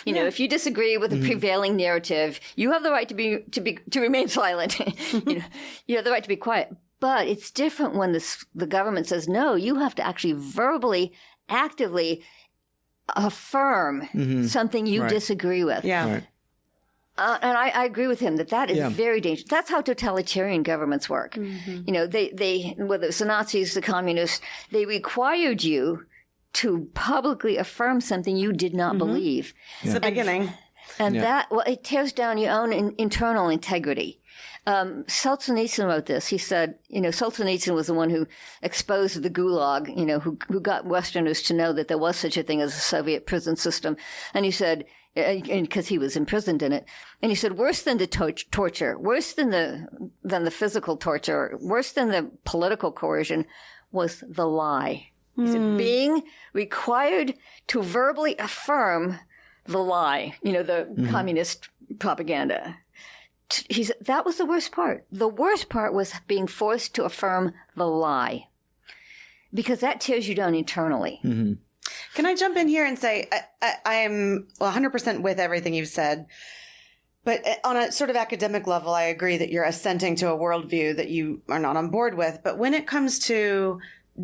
You know, if you disagree with the prevailing narrative, you have the right to remain silent. You know, you have the right to be quiet. But it's different when the government says, no, you have to actually verbally, actively affirm something you disagree with. Yeah. right. And I agree with him that is very dangerous. That's how totalitarian governments work. You know, they whether it's the Nazis, the communists, they required you to publicly affirm something you did not believe. It's the beginning. And that, well, it tears down your own internal integrity. Solzhenitsyn wrote this. He said, you know, Solzhenitsyn was the one who exposed the Gulag, you know, who got Westerners to know that there was such a thing as a Soviet prison system. And he said, because he was imprisoned in it, and he said, worse than the torture, worse than the physical torture, worse than the political coercion was the lie. He said, being required to verbally affirm the lie, you know, the communist propaganda. He said, that was the worst part. The worst part was being forced to affirm the lie, because that tears you down internally. Can I jump in here and say, I am 100% with everything you've said. But on a sort of academic level, I agree that you're assenting to a worldview that you are not on board with. But when it comes to,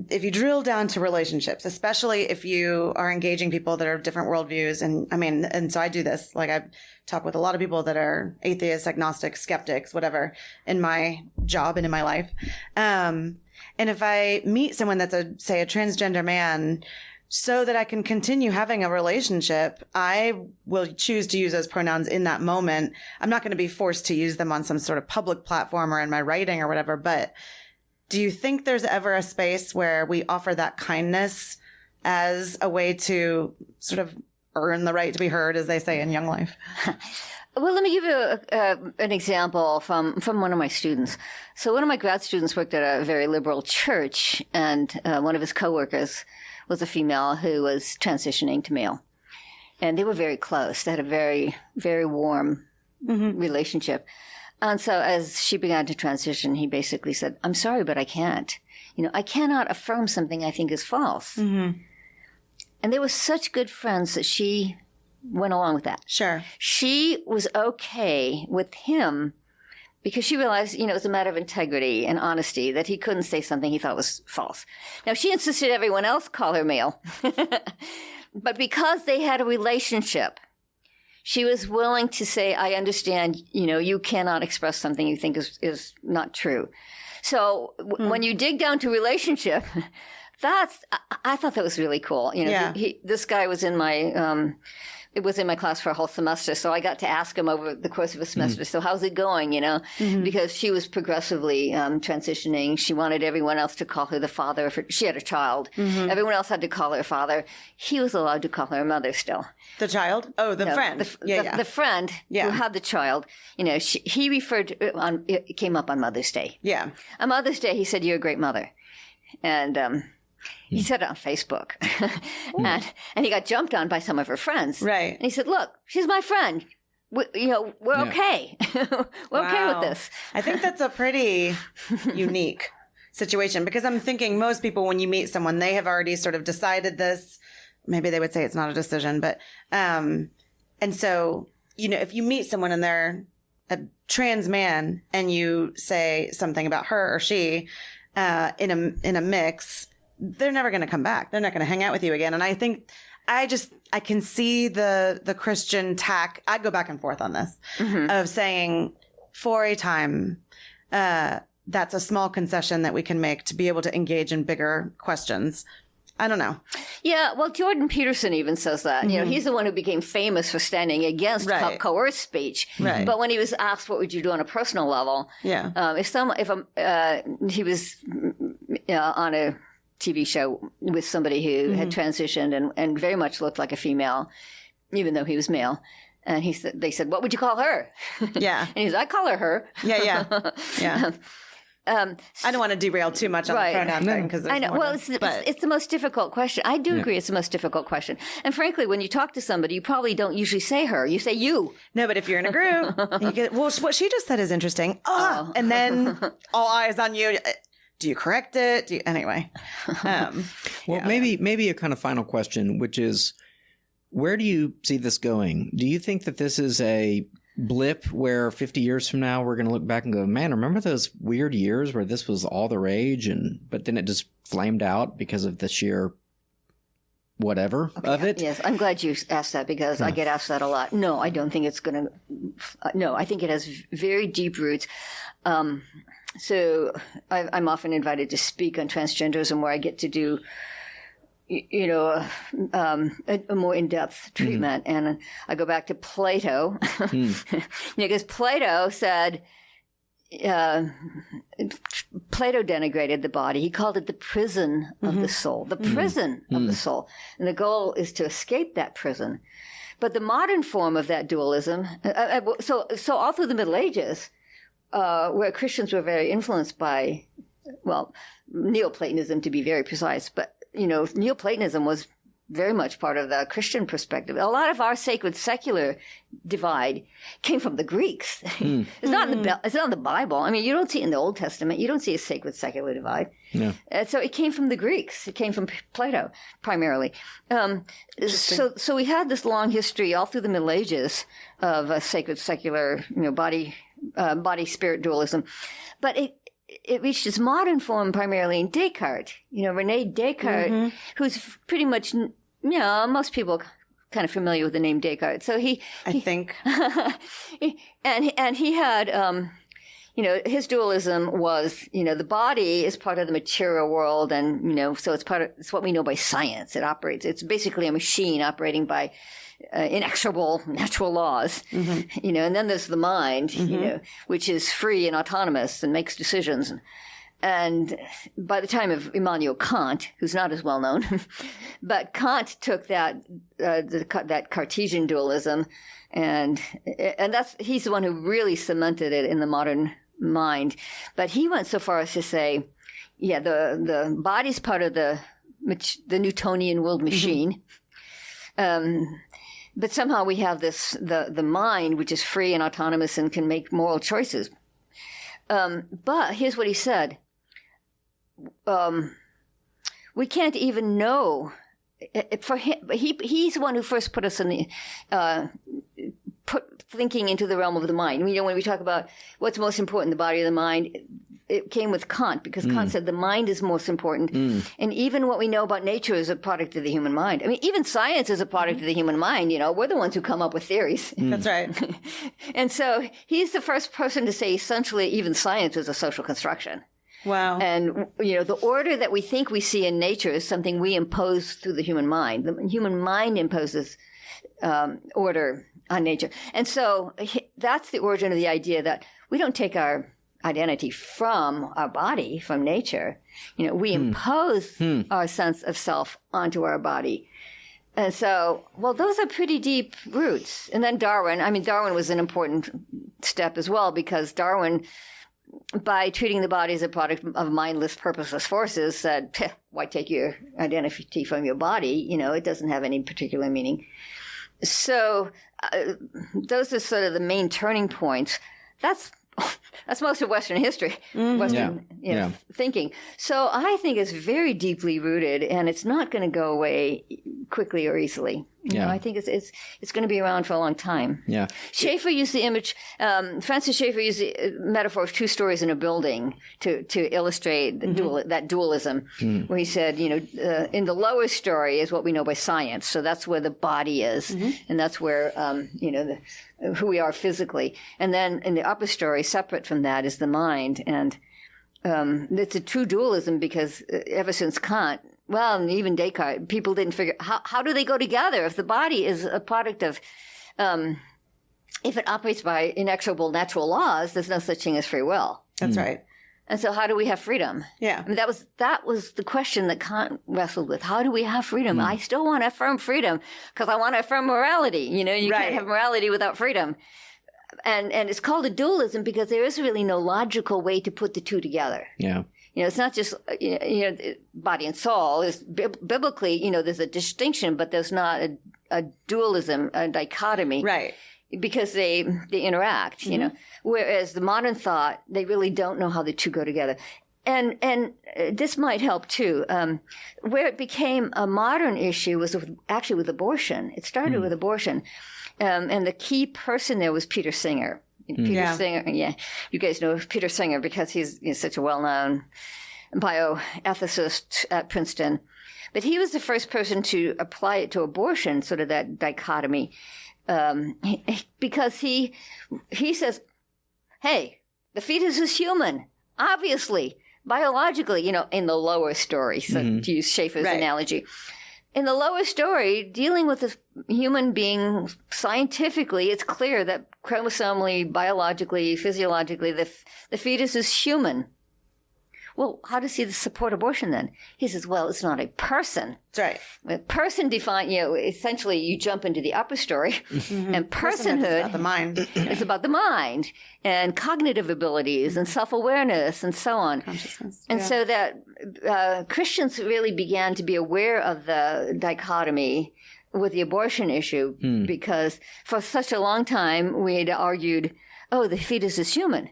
if you drill down to relationships, especially if you are engaging people that are different worldviews, and I mean, and so I do this, like I talk with a lot of people that are atheists, agnostics, skeptics, whatever, in my job and in my life. And if I meet someone that's say a transgender man, so that I can continue having a relationship, I will choose to use those pronouns in that moment. I'm not going to be forced to use them on some sort of public platform or in my writing or whatever, but do you think there's ever a space where we offer that kindness as a way to sort of earn the right to be heard, as they say in Young Life? Well, let me give you an example from one of my students. So one of my grad students worked at a very liberal church, and one of his coworkers was a female who was transitioning to male. And they were very close. They had a very, very warm relationship. And so as she began to transition, he basically said, I'm sorry, but I can't. You know, I cannot affirm something I think is false. And they were such good friends that she went along with that. Sure. She was okay with him because she realized, you know, it was a matter of integrity and honesty that he couldn't say something he thought was false. Now, she insisted everyone else call her male. But because they had a relationship, she was willing to say, I understand, you know, you cannot express something you think is not true. So when you dig down to relationship, I thought that was really cool. You know, this guy was in my, it was in my class for a whole semester. So I got to ask him over the course of a semester, so how's it going, you know? Because she was progressively transitioning. She wanted everyone else to call her the father of her, she had a child. Everyone else had to call her father. He was allowed to call her mother still. The child? Oh, the friend. The friend who had the child, you know, he referred to, it came up on Mother's Day. Yeah. On Mother's Day, he said, you're a great mother. And, he said it on Facebook. and he got jumped on by some of her friends. Right. And he said, look, she's my friend. We're okay. We're okay with this. I think that's a pretty unique situation, because I'm thinking most people, when you meet someone, they have already sort of decided this. Maybe they would say it's not a decision, but, and so, you know, if you meet someone and they're a trans man and you say something about her or she, in a mix, they're never going to come back. They're not going to hang out with you again. And I think I can see the Christian tack. I go back and forth on this of saying, for a time, that's a small concession that we can make to be able to engage in bigger questions. I don't know. Yeah, well, Jordan Peterson even says that. You know, he's the one who became famous for standing against coerced speech. Right. But when he was asked, "What would you do on a personal level?" Yeah. He was on a TV show with somebody who had transitioned and very much looked like a female, even though he was male. And they said, "What would you call her?" Yeah. And he's, "I call her her." Yeah. I don't want to derail too much on the pronoun thing because I know. Well, it's the most difficult question. I do agree. It's the most difficult question. And frankly, when you talk to somebody, you probably don't usually say her. You say you. No, but if you're in a group, you get, well, what she just said is interesting. And then all eyes on you. Do you correct it? Anyway. Maybe a kind of final question, which is, where do you see this going? Do you think that this is a blip where 50 years from now we're going to look back and go, man, remember those weird years where this was all the rage, but then it just flamed out because of the sheer whatever of it? Yes, I'm glad you asked that because I get asked that a lot. No, I don't think it's going to. No, I think it has very deep roots. So I'm often invited to speak on transgenderism, where I get to do a more in-depth treatment. And I go back to Plato, because Plato said, Plato denigrated the body. He called it the prison of the soul, the prison of the soul. And the goal is to escape that prison. But the modern form of that dualism, so all through the Middle Ages, where Christians were very influenced by, Neoplatonism to be very precise, but Neoplatonism was very much part of the Christian perspective. A lot of our sacred secular divide came from the Greeks. It's not in the Bible. I mean, you don't see it in the Old Testament. You don't see a sacred secular divide. No. So it came from the Greeks. It came from Plato primarily. So we had this long history all through the Middle Ages of sacred secular, body spirit dualism, but it reached its modern form primarily in Descartes. René Descartes, who's pretty much, most people kind of familiar with the name Descartes. So he think, and he had, his dualism was, the body is part of the material world, and so it's what we know by science. It's basically a machine operating by inexorable natural laws, and then there's the mind, which is free and autonomous and makes decisions. And by the time of Immanuel Kant, who's not as well known, but Kant took that Cartesian dualism, and he's the one who really cemented it in the modern mind. But he went so far as to say, the body's part of the Newtonian world machine. But somehow we have the mind, which is free and autonomous and can make moral choices. But here's what he said. We can't even know. For him, he's the one who first put us in the put thinking into the realm of the mind. When we talk about what's most important, the body or the mind, it came with Kant, because Kant said the mind is most important. And even what we know about nature is a product of the human mind. I mean, even science is a product of the human mind. We're the ones who come up with theories. That's right. And so he's the first person to say essentially even science is a social construction. Wow. And, the order that we think we see in nature is something we impose through the human mind. The human mind imposes order on nature. And so that's the origin of the idea that we don't take our identity from our body, from nature. We impose our sense of self onto our body. And so, those are pretty deep roots. And then Darwin was an important step as well, because Darwin, by treating the body as a product of mindless, purposeless forces, said, why take your identity from your body? It doesn't have any particular meaning. So those are sort of the main turning points. That's most of Western history, Western thinking. So I think it's very deeply rooted, and it's not going to go away quickly or easily. You know, I think it's going to be around for a long time. Yeah. Schaeffer used the image. Francis Schaeffer used the metaphor of two stories in a building to illustrate that dualism, where he said, you know, in the lower story is what we know by science. So that's where the body is, and that's where you know who we are physically. And then in the upper story, separate from that, is the mind. And it's a true dualism because ever since Kant. Well, and even Descartes, people didn't figure how do they go together if the body is a product of, if it operates by inexorable natural laws, there's no such thing as free will. That's right. And so how do we have freedom? Yeah. I mean, that was the question that Kant wrestled with. How do we have freedom? I still want to affirm freedom because I want to affirm morality. You know, you can't have morality without freedom. And it's called a dualism because there is really no logical way to put the two together. Yeah. You know, it's not just, you know, body and soul. Is biblically, you know, there's a distinction, but there's not a dualism, a dichotomy. Right. Because they interact, you know. Whereas the modern thought, they really don't know how the two go together. And this might help too. Where it became a modern issue was actually with abortion. It started with abortion. And the key person there was Peter Singer. Peter Singer, you guys know Peter Singer because he's such a well-known bioethicist at Princeton. But he was the first person to apply it to abortion, sort of that dichotomy, because he says, hey, the fetus is human, obviously, biologically, you know, in the lower story, so to use Schaeffer's analogy. In the lower story, dealing with a human being scientifically, it's clear that chromosomally, biologically, physiologically, the fetus is human. Well, how does he support abortion then? He says, well, it's not a person. That's right. A person defined, you know, essentially you jump into the upper story, and personhood is about the mind. is about the mind and cognitive abilities and self-awareness and so on. Consciousness. And so that Christians really began to be aware of the dichotomy with the abortion issue because for such a long time we had argued, oh, the fetus is human.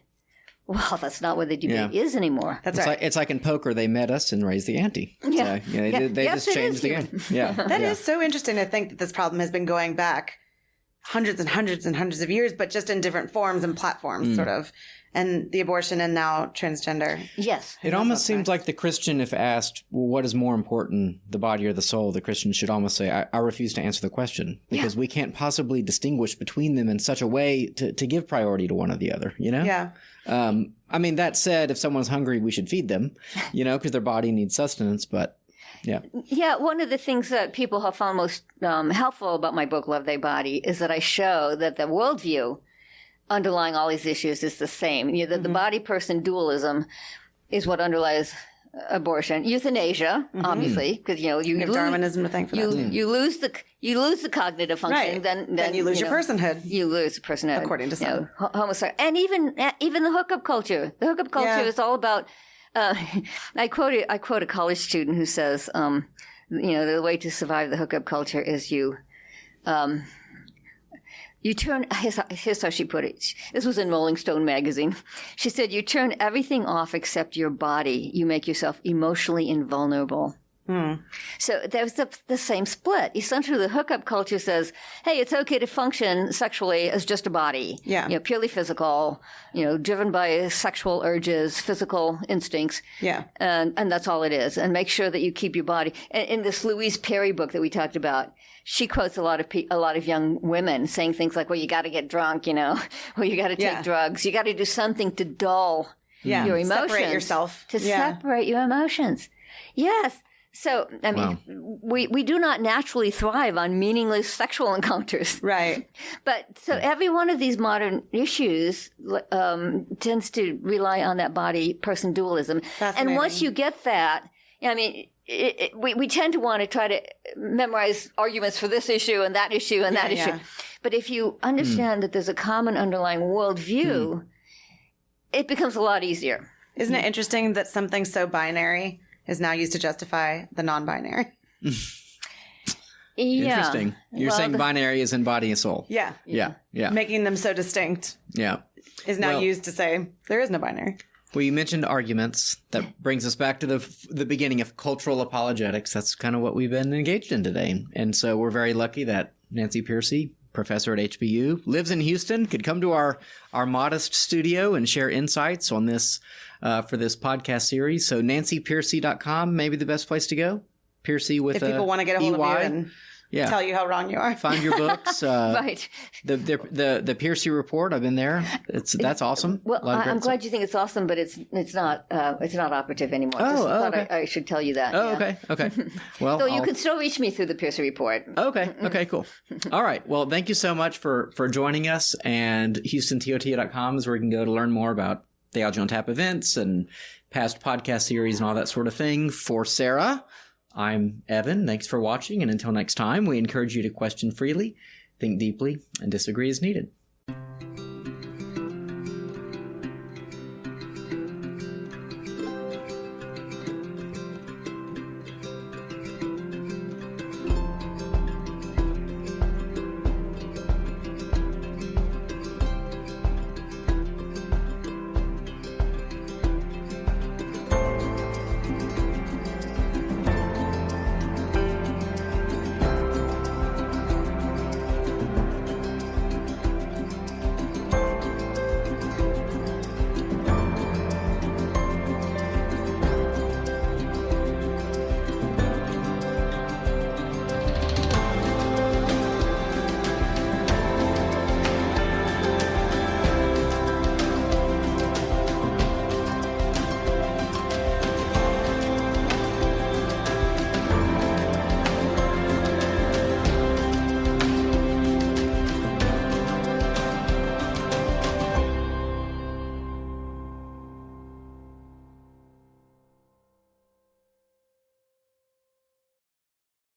Well, that's not what the debate is anymore. That's it's right. Like, it's like in poker, they met us and raised the ante. Yeah. So, you know, they Yes, just it changed is the game. Yeah. That is so interesting to think that this problem has been going back hundreds and hundreds and hundreds of years, but just in different forms and platforms, sort of. And the abortion and now transgender. Yes. It almost seems like the Christian, if asked, well, what is more important, the body or the soul, the Christian should almost say, I refuse to answer the question because we can't possibly distinguish between them in such a way to give priority to one or the other, you know? Yeah. I mean, that said, if someone's hungry, we should feed them, you know, because their body needs sustenance, but yeah. Yeah, one of the things that people have found most helpful about my book, Love Thy Body, is that I show that the worldview underlying all these issues is the same. You know, the body-person dualism is what underlies abortion, euthanasia, obviously, because you know you have Darwinism to thank for that. You lose the cognitive function, then you lose your personhood. You lose the personhood, according to some. Homosexual, and even the hookup culture. The hookup culture is all about. I quote a college student who says, you know, the way to survive the hookup culture is you turn, here's how she put it. This was in Rolling Stone magazine. She said, you turn everything off except your body. You make yourself emotionally invulnerable. So there's the same split. Essentially, the hookup culture says, hey, it's okay to function sexually as just a body. Yeah. You know, purely physical, you know, driven by sexual urges, physical instincts. Yeah. And that's all it is. And make sure that you keep your body. In this Louise Perry book that we talked about, she quotes a lot of young women saying things like, well, you got to get drunk, you know, or you got to take drugs. You got to do something to dull your emotions. Separate yourself. To separate your emotions. Yes. So, I mean, we do not naturally thrive on meaningless sexual encounters. Right. But so every one of these modern issues tends to rely on that body-person dualism. And once you get that, I mean, we tend to want to try to memorize arguments for this issue and that issue and that issue. But if you understand that there's a common underlying worldview, it becomes a lot easier. Isn't it interesting that something so binary is now used to justify the non-binary? Interesting. You're saying binary is in body and soul. Yeah. Yeah. Making them so distinct. Yeah. Is now used to say there is no binary. Well, you mentioned arguments. That brings us back to the beginning of cultural apologetics. That's kind of what we've been engaged in today. And so we're very lucky that Nancy Pearcey, professor at HBU, lives in Houston, could come to our modest studio and share insights on this for this podcast series. So nancypearcey.com, maybe the best place to go. Pearcey with if people want to get a hold of you and tell you how wrong you are. Find your books. Right. The Pearcey Report. I've been there. That's awesome. Well, I'm glad you think it's awesome, but it's not operative anymore. Okay. I should tell you that. Oh, yeah. okay. Well, so you can still reach me through the Pearcey Report. Okay, cool. All right. Well, thank you so much for joining us. And HoustonTOT.com is where you can go to learn more about Theology on Tap events and past podcast series and all that sort of thing. For Sarah, I'm Evan. Thanks for watching. And until next time, we encourage you to question freely, think deeply, and disagree as needed.